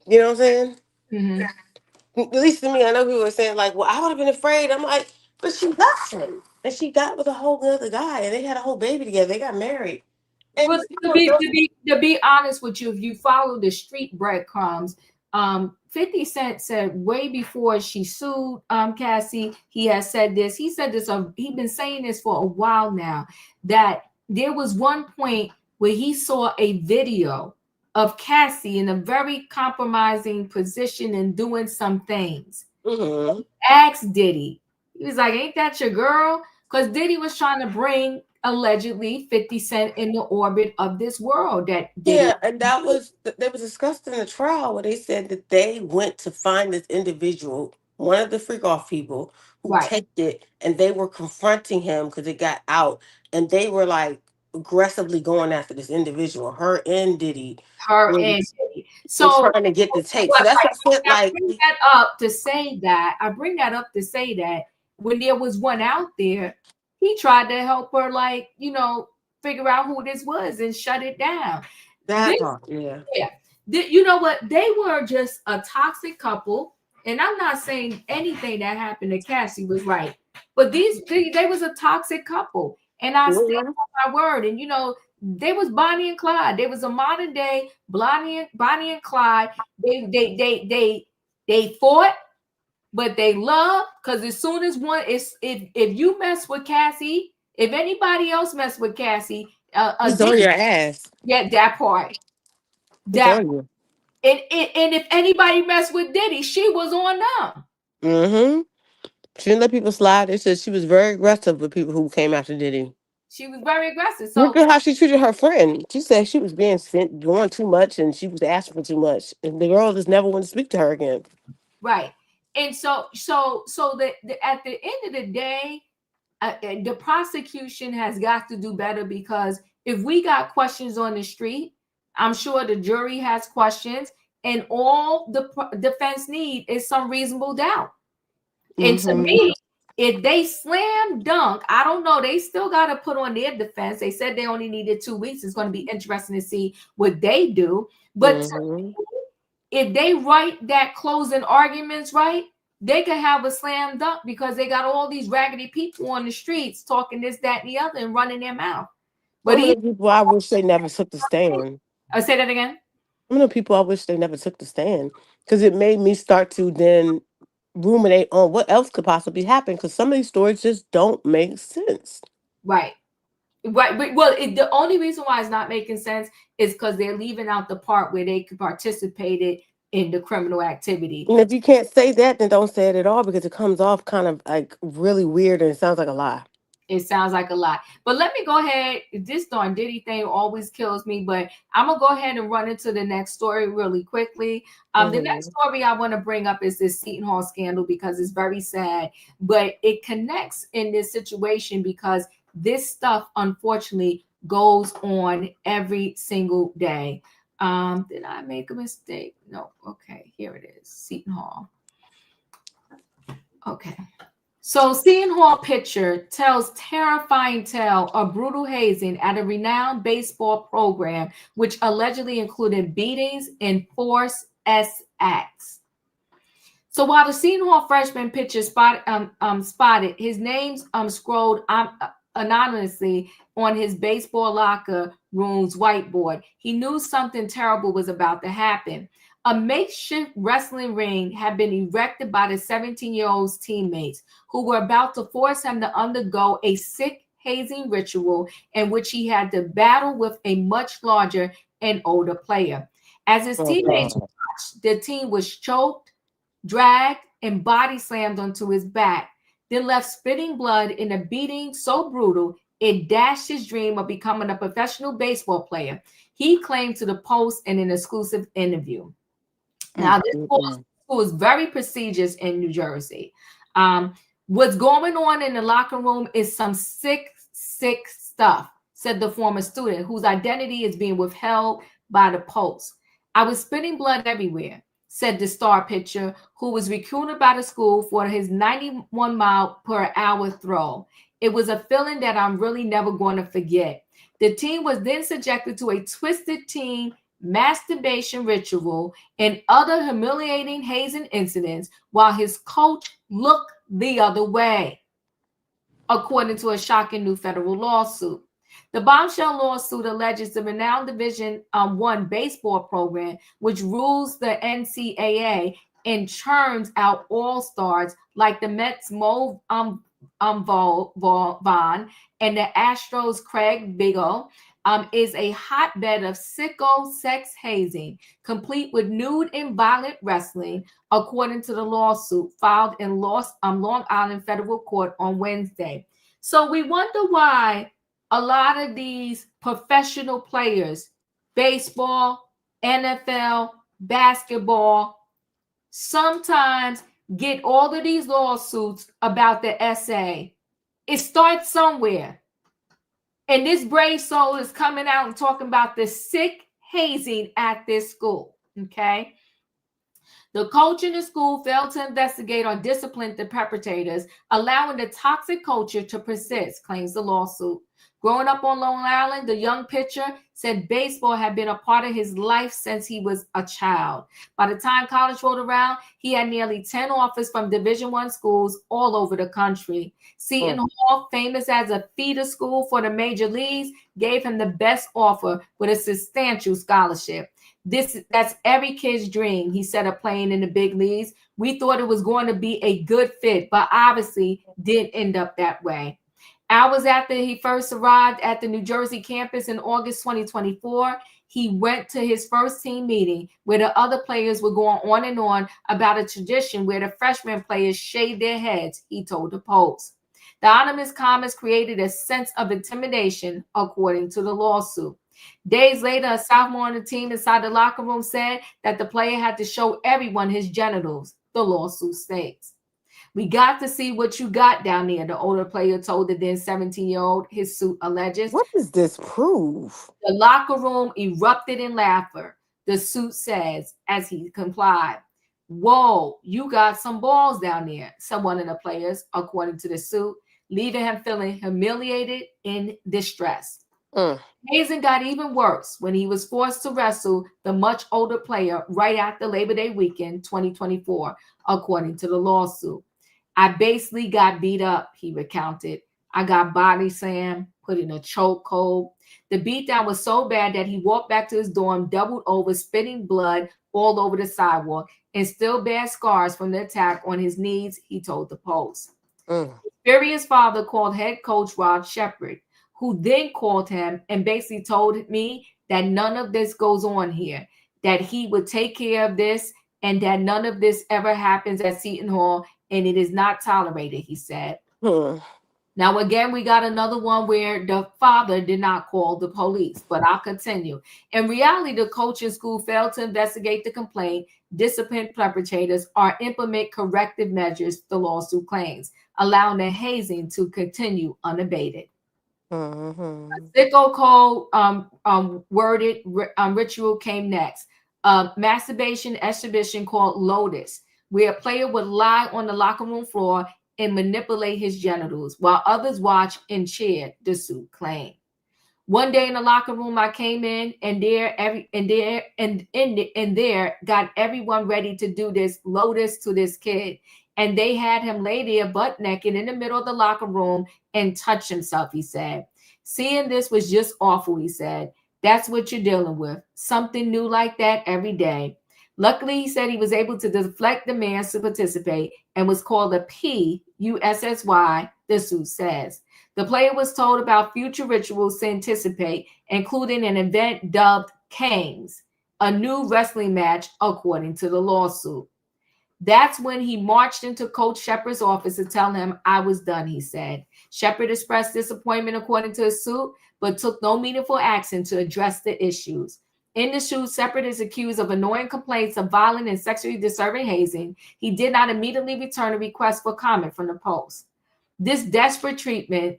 S8: You know what I'm saying?
S1: Mm-hmm.
S8: At least to me, I know people are saying like, "Well, I would have been afraid." I'm like, but she left him, and she got with a whole other guy, and they had a whole baby together. They got married. And
S1: Well, to be honest with you, if you follow the street breadcrumbs, 50 Cent said way before she sued Cassie, he has said this. He said this. He's been saying this for a while now. That there was one point where he saw a video of Cassie in a very compromising position and doing some things.
S8: Mm-hmm.
S1: Asked Diddy. He was like, "Ain't that your girl?" Because Diddy was trying to bring allegedly 50 Cent in the orbit of this world that Diddy.
S8: Yeah, and that was discussed in the trial where they said that they went to find this individual, one of the freak off people who
S1: Right.
S8: taped it, and they were confronting him because it got out, and they were like aggressively going after this individual, her and Diddy.
S1: Her
S8: were,
S1: and Diddy.
S8: were
S1: So
S8: trying to get the tape.
S1: what
S8: So that's what I said.
S1: I
S8: Like,
S1: bring that up to say that when there was one out there, he tried to help her, like, figure out who this was and shut it down.
S8: that
S1: This
S8: part, yeah.
S1: Yeah. You know what? They were just a toxic couple. And I'm not saying anything that happened to Cassie was right. But they was a toxic couple. And I stand
S8: Mhm.
S1: on my word. And they was Bonnie and Clyde. They was a modern day Bonnie and Clyde. They fought, but they loved, because as soon as if you mess with Cassie, if anybody else mess with Cassie,
S8: He's on your ass.
S1: yeah, that part.
S8: He's
S1: That
S8: on you.
S1: And if anybody messed with Diddy, she was on them.
S8: Mm-hmm. She didn't let people slide. They said she was very aggressive with people who came after Diddy.
S1: She was very aggressive.
S8: Look
S1: So
S8: at how she treated her friend. She said she was being sent, doing too much, and she was asking for too much. And the girl just never wanted to speak to her again.
S1: right. And so at the end of the day, the prosecution has got to do better, because if we got questions on the street, I'm sure the jury has questions, and all the defense need is some reasonable doubt. And to
S8: Mhm.
S1: me, if they slam dunk, I don't know. They still got to put on their defense. They said they only needed 2 weeks. It's going to be interesting to see what they do. But
S8: Mhm.
S1: if they write that closing arguments right, they could have a slam dunk because they got all these raggedy people on the streets talking this, that, and the other and running their mouth. But
S8: Some of the people I wish they never took the stand.
S1: I'll say that again.
S8: Some of the people I wish they never took the stand, because it made me start to then ruminate on what else could possibly happen, because some of these stories just don't make sense.
S1: Right. Well, the only reason why it's not making sense is because they're leaving out the part where they participated in the criminal activity.
S8: And if you can't say that, then don't say it at all, because it comes off kind of like really weird and it sounds like a lie.
S1: It sounds like a lot. But let me go ahead. This darn Diddy thing always kills me, but I'm going to go ahead and run into the next story really quickly. The next story I want to bring up is this Seton Hall scandal, because it's very sad, but it connects in this situation because this stuff, unfortunately, goes on every single day. Did I make a mistake? No. Okay, here it is. Seton Hall. Okay. So Seton Hall picture tells terrifying tale of brutal hazing at a renowned baseball program, which allegedly included beatings and forced acts. So while the Seton Hall freshman pitcher spotted his name's scrolled anonymously on his baseball locker room's whiteboard, he knew something terrible was about to happen. A makeshift wrestling ring had been erected by the 17-year-old's teammates, who were about to force him to undergo a sick hazing ritual in which he had to battle with a much larger and older player. As his teammates watched, the team was choked, dragged, and body slammed onto his back, then left spitting blood in a beating so brutal it dashed his dream of becoming a professional baseball player. He claimed to the Post in an exclusive interview. Now, this school is very prestigious in New Jersey. What's going on in the locker room is some sick stuff, said the former student, whose identity is being withheld by the Post. I was spitting blood everywhere, said the star pitcher, who was recruited by the school for his 91-mile-per-hour throw. It was a feeling that I'm really never going to forget. The team was then subjected to a twisted team masturbation ritual and other humiliating hazing incidents while his coach looked the other way, according to a shocking new federal lawsuit. The bombshell lawsuit alleges the renowned Division I baseball program, which rules the NCAA and churns out all-stars like the Mets' Mo Vaughn and the Astros' Craig Biggio, is a hotbed of sicko sex hazing, complete with nude and violent wrestling, according to the lawsuit filed in Long Island federal court on Wednesday. So we wonder why a lot of these professional players, baseball, NFL, basketball, sometimes get all of these lawsuits about the SA. It starts somewhere. And this brave soul is coming out and talking about the sick hazing at this school, okay? The coach in the school failed to investigate or discipline the perpetrators, allowing the toxic culture to persist, claims the lawsuit. Growing up on Long Island, the young pitcher said baseball had been a part of his life since he was a child. By the time college rolled around, he had nearly 10 offers from Division I schools all over the country. Seton Hall, famous as a feeder school for the major leagues, gave him the best offer with a substantial scholarship. That's every kid's dream, he said, of playing in the big leagues. We thought it was going to be a good fit, but obviously didn't end up that way. Hours after he first arrived at the New Jersey campus in August 2024, he went to his first team meeting where the other players were going on and on about a tradition where the freshman players shaved their heads, he told the Post. The anonymous comments created a sense of intimidation, according to the lawsuit. Days later, a sophomore on the team inside the locker room said that the player had to show everyone his genitals, the lawsuit states. We got to see what you got down there, the older player told the then 17-year-old, his suit alleges.
S8: What does this prove?
S1: The locker room erupted in laughter, the suit says, as he complied. Whoa, you got some balls down there, said one of the players, according to the suit, leaving him feeling humiliated and distressed. Hazing got even worse when he was forced to wrestle the much older player right after Labor Day weekend 2024, according to the lawsuit. I basically got beat up, he recounted. I got body slammed, put in a chokehold. The beatdown was so bad that he walked back to his dorm, doubled over, spitting blood all over the sidewalk, and still bears scars from the attack on his knees, he told the Post. Furious father called head coach Rod Shepard, who then called him and basically told me that none of this goes on here, that he would take care of this, and that none of this ever happens at Seton Hall, and it is not tolerated, he said. Now, again, we got another one where the father did not call the police, but I'll continue. In reality, the coach and school failed to investigate the complaint, discipline perpetrators, or implement corrective measures, the lawsuit claims, allowing the hazing to continue unabated. Sicko code worded ritual came next. Masturbation exhibition called Lotus, where a player would lie on the locker room floor and manipulate his genitals while others watch and cheer, the suit claimed. One day in the locker room, I came in and there got everyone ready to do this Lotus to this kid. And they had him lay there butt naked in the middle of the locker room and touch himself, he said. Seeing this was just awful, he said. That's what you're dealing with. Something new like that every day. Luckily, he said he was able to deflect demands to participate and was called a PUSSY, the suit says. The player was told about future rituals to anticipate, including an event dubbed Kangs, a new wrestling match, according to the lawsuit. That's when he marched into Coach Shepard's office to tell him I was done, he said. Shepard expressed disappointment, according to his suit, but took no meaningful action to address the issues. In the suit, Shepard is accused of annoying complaints of violent and sexually disturbing hazing. He did not immediately return a request for comment from the Post. This desperate treatment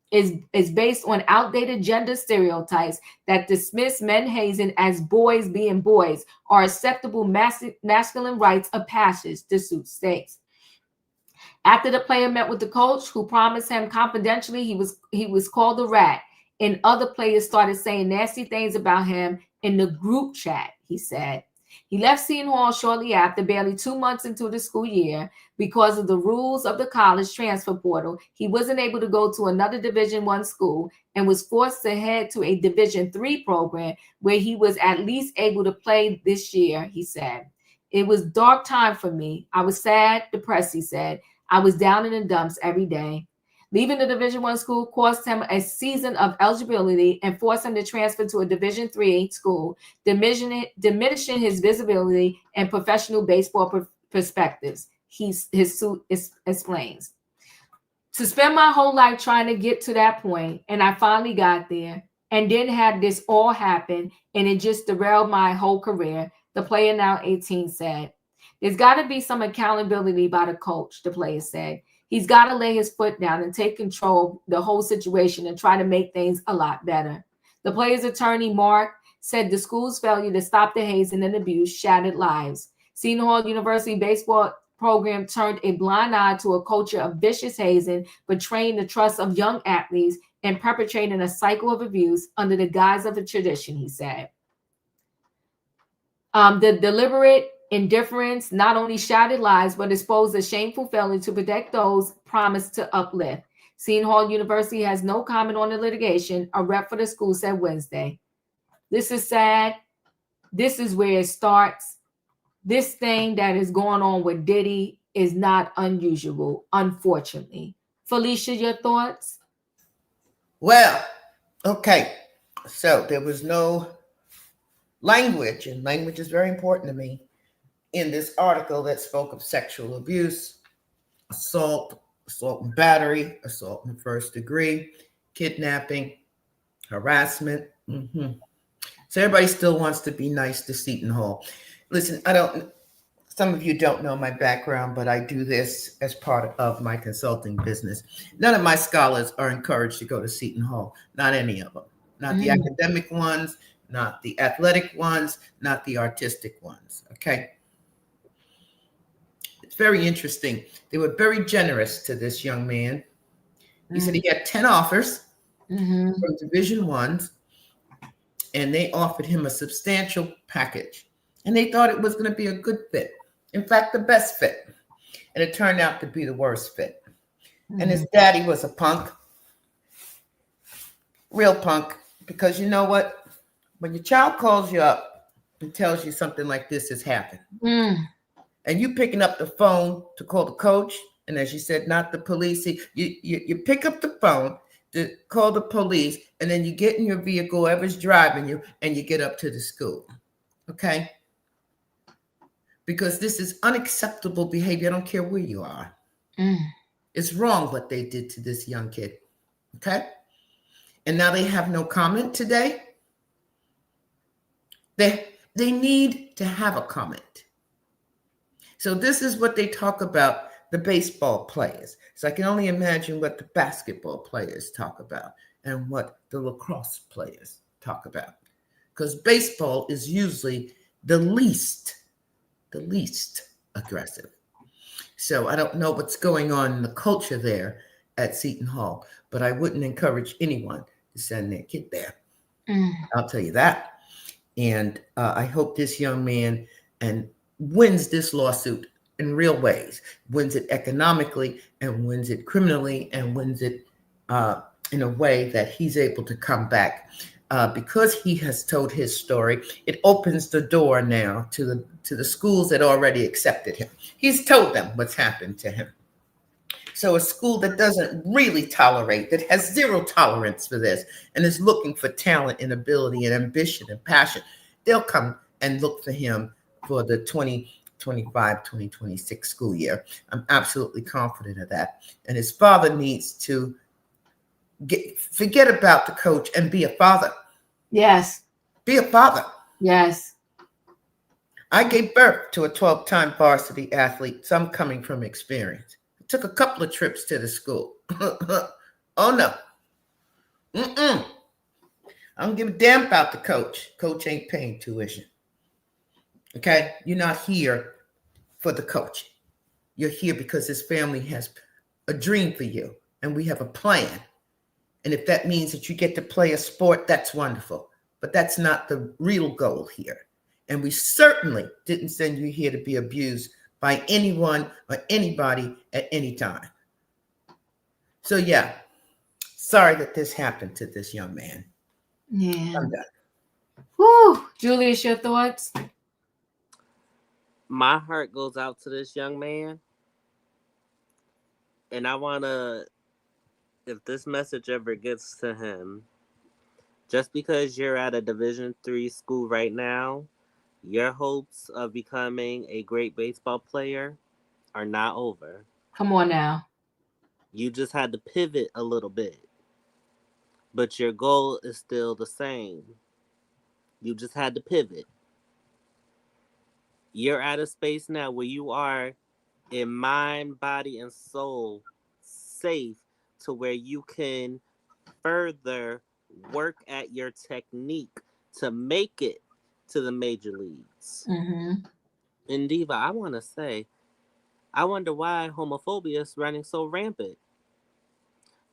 S1: is based on outdated gender stereotypes that dismiss men hazing as boys being boys or acceptable masculine rites of passage, the suit states. After the player met with the coach, who promised him confidentially he was called a rat, and other players started saying nasty things about him in the group chat, he said. He left Seton Hall shortly after, barely 2 months into the school year. Because of the rules of the college transfer portal, he wasn't able to go to another Division I school and was forced to head to a Division III program where he was at least able to play this year, he said. It was a dark time for me. I was sad, depressed, he said. I was down in the dumps every day. Leaving the Division I school cost him a season of eligibility and forced him to transfer to a Division III school, diminishing his visibility and professional baseball perspectives. His suit explains. To spend my whole life trying to get to that point, and I finally got there, and then had this all happen, and it just derailed my whole career, the player, now 18, said. There's got to be some accountability by the coach, the player said. He's got to lay his foot down and take control of the whole situation and try to make things a lot better. The player's attorney, Mark, said the school's failure to stop the hazing and abuse shattered lives. Seton Hall University baseball program turned a blind eye to a culture of vicious hazing, betraying the trust of young athletes and perpetrating a cycle of abuse under the guise of a tradition, he said. The deliberate indifference not only shattered lives, but exposed a shameful failure to protect those promised to uplift. Seton Hall University has no comment on the litigation, a rep for the school said Wednesday. This is sad. This is where it starts. This thing that is going on with Diddy is not unusual, unfortunately. Felicia, your thoughts?
S6: Well, okay. So there was no language, and language is very important to me, in this article that spoke of sexual abuse, assault and battery, assault in the first degree, kidnapping, harassment. So everybody still wants to be nice to Seton Hall. Listen, some of you don't know my background, but I do this as part of my consulting business. None of my scholars are encouraged to go to Seton Hall. Not any of them. Not the academic ones, not the athletic ones, not the artistic ones. Okay. It's very interesting. They were very generous to this young man. He said he had 10 offers
S1: Mm-hmm.
S6: from Division Ones, and they offered him a substantial package. And they thought it was going to be a good fit. In fact, the best fit. And it turned out to be the worst fit. And his daddy was a punk, real punk, because you know what? When your child calls you up and tells you something like this has happened, and you picking up the phone to call the coach, and as you said, not the police, you pick up the phone to call the police, and then you get in your vehicle, whoever's driving you, and you get up to the school, okay? Because this is unacceptable behavior. I don't care where you are. It's wrong what they did to this young kid, okay? And now they have no comment today. They need to have a comment. So this is what they talk about, the baseball players. So I can only imagine what the basketball players talk about and what the lacrosse players talk about. Because baseball is usually the least aggressive. So I don't know what's going on in the culture there at Seton Hall, but I wouldn't encourage anyone to send their kid there. I'll tell you that. And I hope this young man wins this lawsuit in real ways, wins it economically and wins it criminally and wins it in a way that he's able to come back. Because he has told his story, it opens the door now to the schools that already accepted him. He's told them what's happened to him. So a school that doesn't really tolerate, that has zero tolerance for this and is looking for talent and ability and ambition and passion, they'll come and look for him for the 2025-2026 school year. I'm absolutely confident of that. And his father needs to forget about the coach and be a father.
S1: Yes.
S6: Be a father.
S1: Yes.
S6: I gave birth to a 12-time varsity athlete, so I'm coming from experience. I took a couple of trips to the school. Oh, no. I don't give a damn about the coach. Coach ain't paying tuition. Okay? You're not here for the coach. You're here because his family has a dream for you, and we have a plan. And if that means that you get to play a sport, that's wonderful. But that's not the real goal here. And we certainly didn't send you here to be abused by anyone or anybody at any time. So, yeah, sorry that this happened to this young man.
S1: Yeah.
S6: I'm done.
S1: Whew. Julius, your thoughts?
S2: My heart goes out to this young man. And I want to, if this message ever gets to him, just because you're at a Division III school right now, your hopes of becoming a great baseball player are not over.
S1: Come on now.
S2: You just had to pivot a little bit. But your goal is still the same. You just had to pivot. You're at a space now where you are in mind, body, and soul safe to where you can further work at your technique to make it to the major leagues. And Diva, I want to say, I wonder why homophobia is running so rampant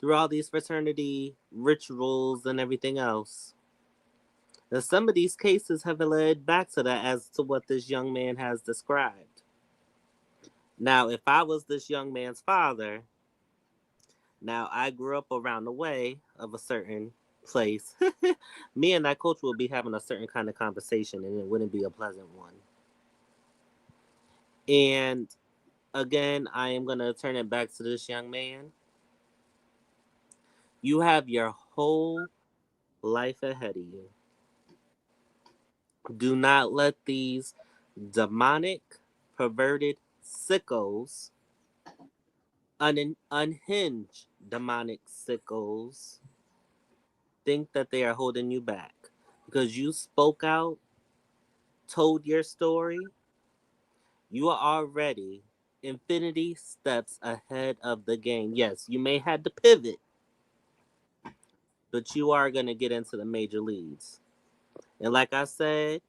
S2: through all these fraternity rituals and everything else. Now, some of these cases have led back to that as to what this young man has described. Now, if I was this young man's father, now I grew up around the way of a certain place, me and that coach would be having a certain kind of conversation, and it wouldn't be a pleasant one. And again, I am going to turn it back to this young man. You have your whole life ahead of you. Do not let these demonic, perverted sickos, unhinged demonic sickos, think that they are holding you back. Because you spoke out, told your story, you are already infinity steps ahead of the game. Yes, you may have to pivot, but you are going to get into the major leagues. And like I said,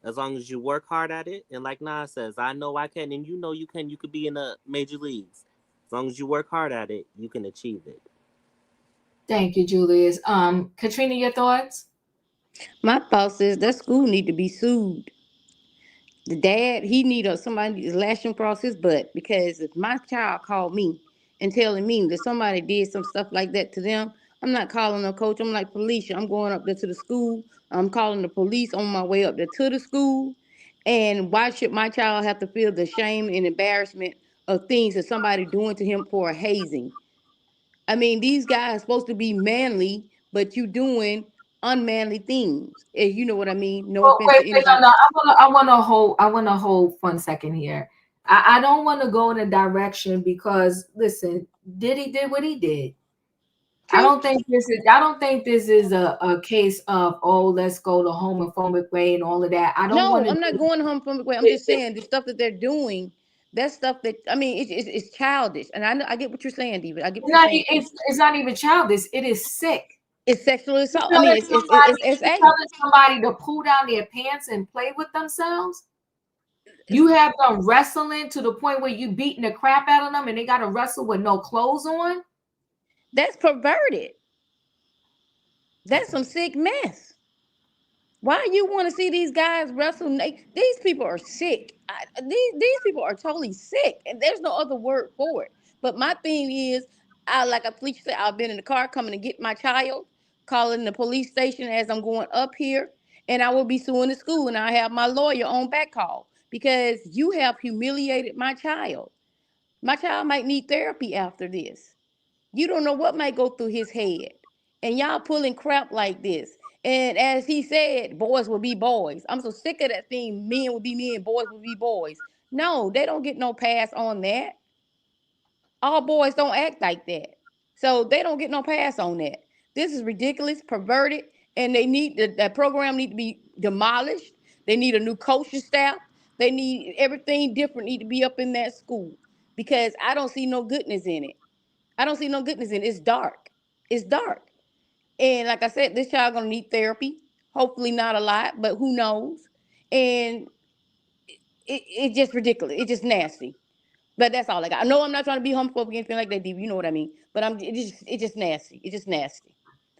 S2: As long as you work hard at it, and like Nas says, I know I can, and you know you can. You could be in the major leagues. As long as you work hard at it, you can achieve it.
S1: Thank you, Julius. Katrina, your thoughts?
S3: My thoughts is that school need to be sued. The dad, he need somebody to lash him across his butt, because if my child called me and telling me that somebody did some stuff like that to them, I'm not calling no coach. I'm like, Felicia, I'm going up there to the school. I'm calling the police on my way up there to the school. And why should my child have to feel the shame and embarrassment of things that somebody doing to him for a hazing? I mean, these guys are supposed to be manly, but you doing unmanly things. And you know what I mean? No
S1: Oh,
S3: offense
S1: wait,
S3: to
S1: wait,
S3: anybody.
S1: no. I want to hold 1 second here. I don't want to go in a direction because listen, Diddy did what he did. I
S3: True.
S1: don't think this is a case of, oh, let's go the homophobic way and all of that. I don't want
S3: No,
S1: to
S3: I'm not going home from the way. I'm just
S1: do
S3: saying the stuff that they're doing. That stuff that I mean, it's childish, and I get what you're saying, David. I get what you're saying.
S1: it's not even childish. It is sick.
S3: It's sexual
S1: You
S3: assault. I mean,
S1: telling
S3: it's
S1: you
S3: A.
S1: telling somebody to pull down their pants and play with themselves. You have them wrestling to the point where you beating the crap out of them and they got to wrestle with no clothes on.
S3: That's perverted. That's some sick mess. Why you want to see these guys wrestle? These people are sick. These people are totally sick, and there's no other word for it. But my thing is, like a police said, I've been in the car coming to get my child, calling the police station as I'm going up here, and I will be suing the school, and I have my lawyer on back call because you have humiliated my child. My child might need therapy after this. You don't know what might go through his head. And y'all pulling crap like this. And as he said, boys will be boys. I'm so sick of that thing. Men will be men, boys will be boys. No, they don't get no pass on that. All boys don't act like that. So they don't get no pass on that. This is ridiculous, perverted, and that program need to be demolished. They need a new coaching staff. They need everything different need to be up in that school because I don't see no goodness in it. I don't see no goodness in it. It's dark. It's dark. And like I said, this child gonna need therapy. Hopefully not a lot, but who knows? And it's just ridiculous. It's just nasty. But that's all I got. No, I'm not trying to be homophobic or anything like that, Dee. You know what I mean. But it's just nasty. It's just nasty.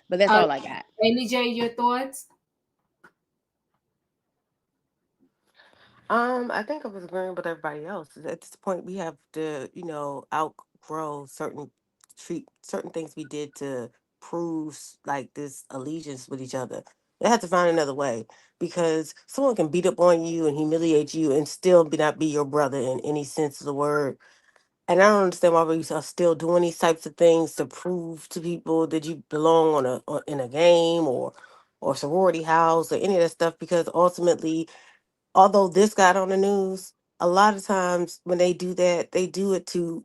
S3: But that's all I got.
S1: Amy J, your thoughts?
S8: I think I was agreeing with everybody else. At this point, we have to, outgrow certain things we did to prove like this allegiance with each other. They have to find another way because someone can beat up on you and humiliate you and still not be your brother in any sense of the word. And I don't understand why we are still doing these types of things to prove to people that you belong in a game or sorority house or any of that stuff because ultimately although this got on the news, a lot of times when they do that, they do it to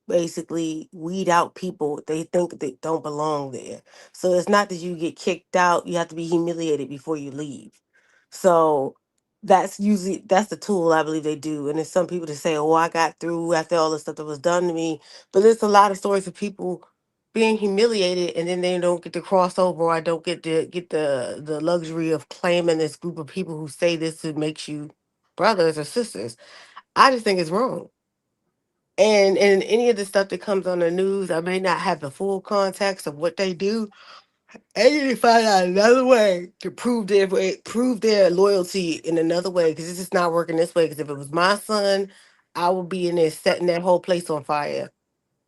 S8: basically weed out people they think they don't belong there. So it's not that you get kicked out, you have to be humiliated before you leave. So that's the tool I believe they do. And there's some people that say, oh, I got through after all the stuff that was done to me. But there's a lot of stories of people being humiliated and then they don't get to cross over or I don't get to get the luxury of claiming this group of people who say this makes you brothers or sisters. I just think it's wrong. And any of the stuff that comes on the news, I may not have the full context of what they do. I need to find out another way to prove their loyalty in another way because it's just not working this way. Because if it was my son, I would be in there setting that whole place on fire.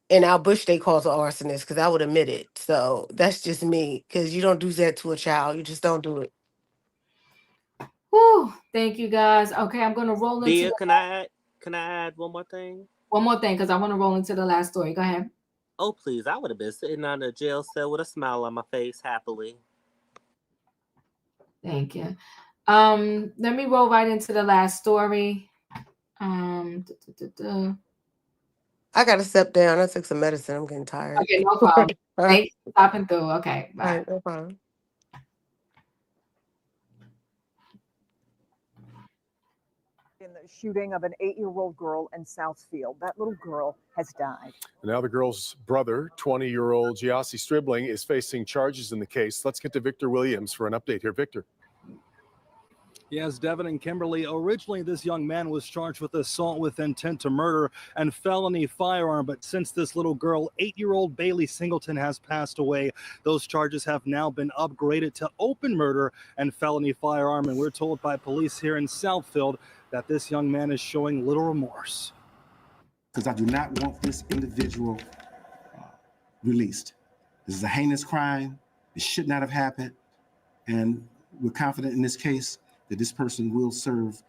S8: And I wish they called the arsonist because I would admit it. So that's just me. Because you don't do that to a child. You just don't do it.
S1: Whew, thank you guys. Okay, I'm gonna roll into
S2: Can I add one more thing?
S1: One more thing because I want to roll into the last story. Go ahead.
S2: Oh please, I would have been sitting on a jail cell with a smile on my face happily.
S1: Thank you. Let me roll right into the last story.
S8: I gotta step down. I took some medicine. I'm getting tired.
S1: Okay, no problem. Thanks for stopping through. Okay, bye.
S8: All right, no problem.
S9: In the shooting of an 8-year-old girl in Southfield. That little girl has died.
S10: And now the girl's brother, 20-year-old Giassi Sibling, is facing charges in the case. Let's get to Victor Williams for an update here. Victor.
S11: Yes, Devin and Kimberly. Originally, this young man was charged with assault with intent to murder and felony firearm. But since this little girl, 8-year-old Bailey Singleton, has passed away, those charges have now been upgraded to open murder and felony firearm. And we're told by police here in Southfield that this young man is showing little remorse.
S12: Because I do not want this individual released. This is a heinous crime. It should not have happened. And we're confident in this case that this person will serve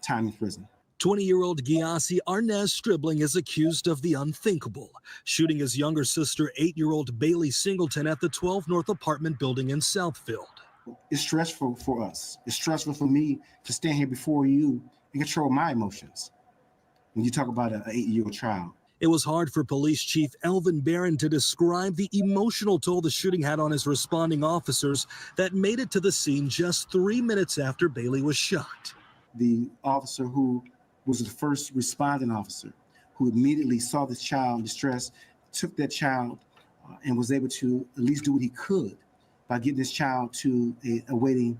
S12: time in prison.
S13: 20-year-old Gyasi Arnaz Sibling is accused of the unthinkable, shooting his younger sister, 8-year-old Bailey Singleton, at the 12 North apartment building in Southfield.
S12: It's stressful for us. It's stressful for me to stand here before you and control my emotions when you talk about an 8-year-old child.
S13: It was hard for Police Chief Elvin Barron to describe the emotional toll the shooting had on his responding officers that made it to the scene just 3 minutes after Bailey was shot.
S12: The officer who was the first responding officer, who immediately saw this child in distress, took that child and was able to at least do what he could by getting this child to a waiting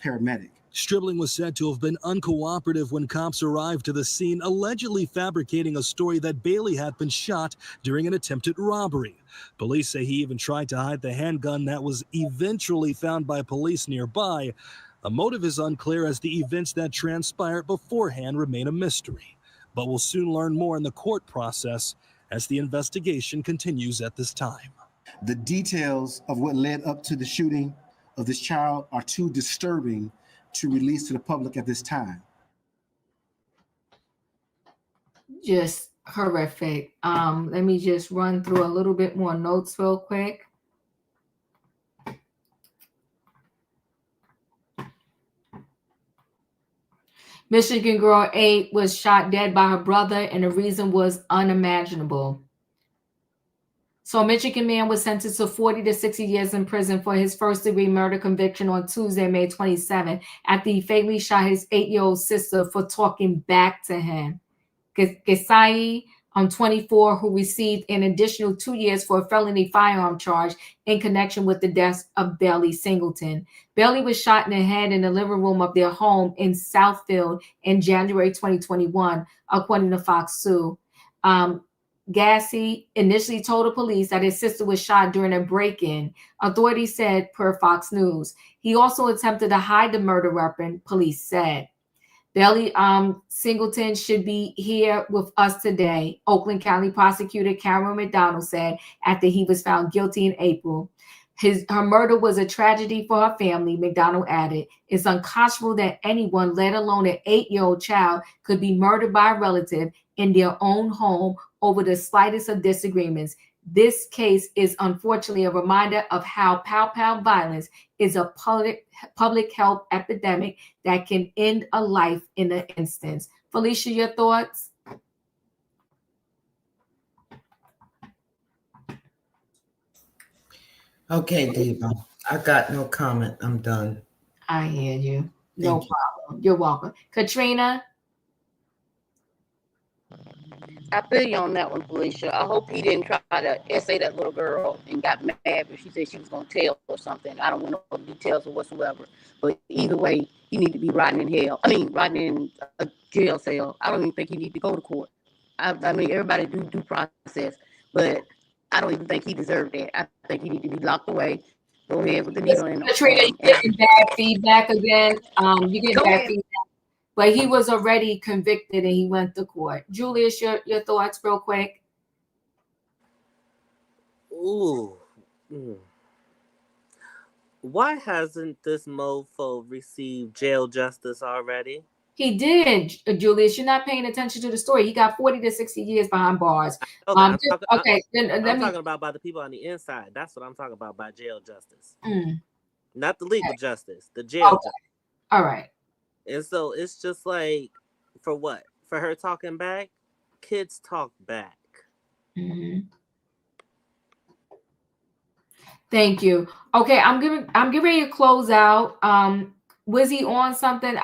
S12: paramedic.
S13: Sibling was said to have been uncooperative when cops arrived to the scene, allegedly fabricating a story that Bailey had been shot during an attempted robbery. Police say he even tried to hide the handgun that was eventually found by police nearby. A motive is unclear, as the events that transpired beforehand remain a mystery. But we'll soon learn more in the court process as the investigation continues at this time.
S12: The details of what led up to the shooting of this child are too disturbing to release to the public at this time.
S1: Just horrific. Let me just run through a little bit more notes real quick. Michigan girl 8 was shot dead by her brother, and the reason was unimaginable. So a Michigan man was sentenced to 40 to 60 years in prison for his first-degree murder conviction on Tuesday, May 27, after he fatally shot his 8-year-old sister for talking back to him. Gesai, 24, who received an additional 2 years for a felony firearm charge in connection with the death of Bailey Singleton. Bailey was shot in the head in the living room of their home in Southfield in January 2021, according to Fox 2. Gyasi initially told the police that his sister was shot during a break-in, authorities said per Fox News. He also attempted to hide the murder weapon, police said. Bailey Singleton should be here with us today, Oakland County Prosecutor Cameron McDonald said after he was found guilty in April. Her murder was a tragedy for her family, McDonald added. It's unconscionable that anyone, let alone an 8-year-old child, could be murdered by a relative in their own home over the slightest of disagreements. This case is unfortunately a reminder of how pow-pow violence is a public health epidemic that can end a life in an instance. Felicia, your thoughts?
S6: Okay, Diva. I got no comment. I'm done.
S1: I hear you. No problem. You're welcome. Katrina?
S3: I feel you on that one, Felicia. I hope he didn't try to essay that little girl and got mad because she said she was going to tell or something. I don't want no details or whatsoever. But either way, he need to be rotting in hell. Rotting in a jail cell. I don't even think he need to go to court. I mean, everybody do due process, but I don't even think he deserved that. I think he need to be locked away. Go ahead with the needle in.
S1: Katrina, you getting bad feedback again. You get bad feedback. But he was already convicted and he went to court. Julius, your thoughts real quick.
S2: Ooh. Why hasn't this mofo received jail justice already?
S1: He did, Julius. You're not paying attention to the story. He got 40 to 60 years behind bars.
S2: I'm talking about by the people on the inside. That's what I'm talking about by jail justice. Not the legal justice, the jail justice.
S1: All right.
S2: And so it's just like, for what? For her talking back? Kids talk back.
S1: Mm-hmm. Thank you. Okay, I'm getting ready to close out. Was he on something?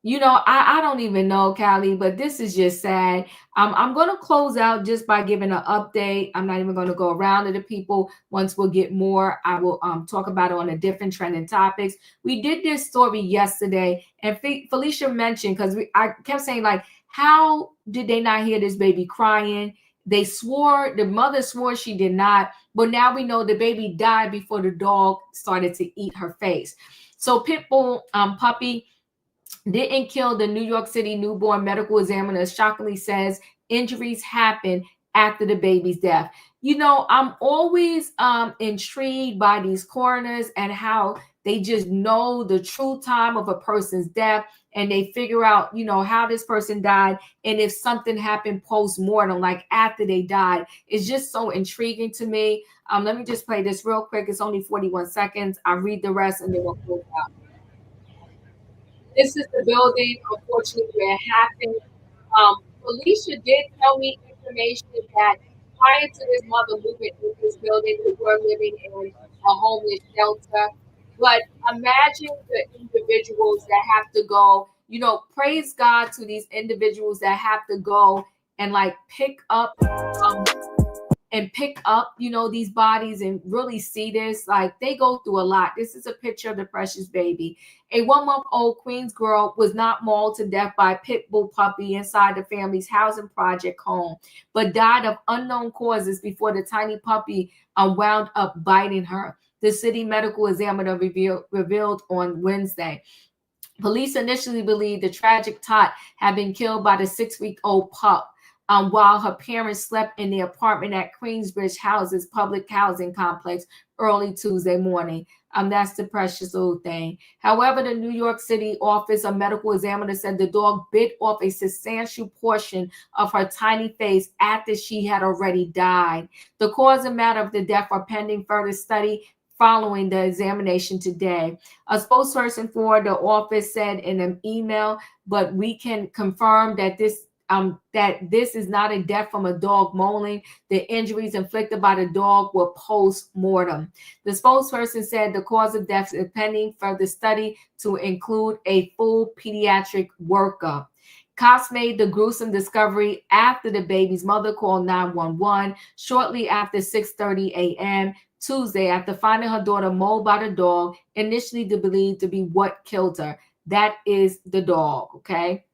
S1: you know, I don't even know, Callie, but this is just sad. I'm going to close out just by giving an update. I'm not even going to go around to the people. Once we'll get more, I will talk about it on a different trending topics. We did this story yesterday, and Felicia mentioned, because I kept saying, like, how did they not hear this baby crying? They swore, the mother swore she did not, but now we know the baby died before the dog started to eat her face. So Pitbull puppy didn't kill the New York City newborn medical examiner, shockingly says injuries happened after the baby's death. You know, I'm always intrigued by these coroners and how they just know the true time of a person's death, and they figure out, you know, how this person died, and if something happened post-mortem, like after they died. It's just so intriguing to me. Let me just play this real quick. It's only 41 seconds. I'll read the rest and then we'll close out. This is the building, unfortunately, where it happened. Felicia did tell me information that prior to this mother moving into this building, we were living in a homeless shelter. But imagine the individuals that have to go, you know, praise God to these individuals that have to go and like pick up you know, these bodies and really see this. Like, they go through a lot. This is a picture of the precious baby. A 1-month-old Queens girl was not mauled to death by a pit bull puppy inside the family's housing project home, but died of unknown causes before the tiny puppy wound up biting her, the city medical examiner revealed on Wednesday. Police initially believed the tragic tot had been killed by the 6-week-old pup while her parents slept in the apartment at Queensbridge Houses public housing complex early Tuesday morning. That's the precious little thing. However, the New York City Office of Medical Examiner said the dog bit off a substantial portion of her tiny face after she had already died. The cause and matter of the death are pending further study following the examination today. A spokesperson for the office said in an email, but we can confirm that this is not a death from a dog mauling. The injuries inflicted by the dog were post-mortem. The spokesperson said the cause of death is pending further study to include a full pediatric workup. Cops made the gruesome discovery after the baby's mother called 911 shortly after 6:30 a.m. Tuesday after finding her daughter mauled by the dog, initially believed to be what killed her. That is the dog, okay?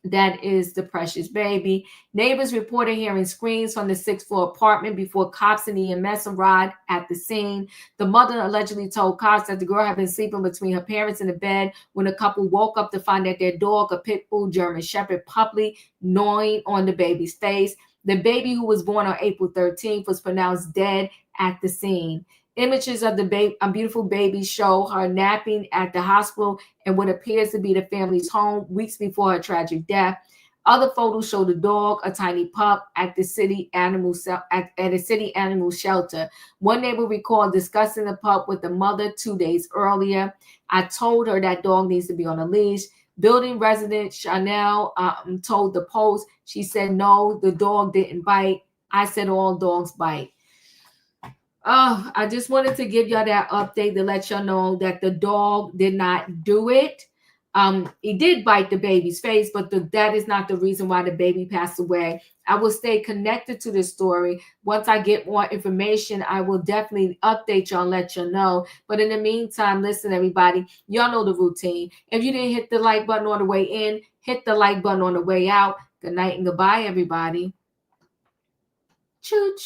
S1: That is the precious baby. Neighbors reported hearing screams from the 6th-floor apartment before cops and EMS arrived at the scene. The mother allegedly told cops that the girl had been sleeping between her parents in the bed when the couple woke up to find that their dog, a pit bull German Shepherd puppy, gnawing on the baby's face. The baby, who was born on April 13th, was pronounced dead at the scene. Images of the beautiful baby show her napping at the hospital and what appears to be the family's home weeks before her tragic death. Other photos show the dog, a tiny pup, at the city animal shelter. One neighbor recalled discussing the pup with the mother 2 days earlier. I told her that dog needs to be on a leash. Building resident Chanel told the Post, she said, no, the dog didn't bite. I said all dogs bite. Oh, I just wanted to give y'all that update to let y'all know that the dog did not do it. He did bite the baby's face, but that is not the reason why the baby passed away. I will stay connected to this story. Once I get more information, I will definitely update y'all and let y'all know. But in the meantime, listen, everybody, y'all know the routine. If you didn't hit the like button on the way in, hit the like button on the way out. Good night and goodbye, everybody. Choo-choo.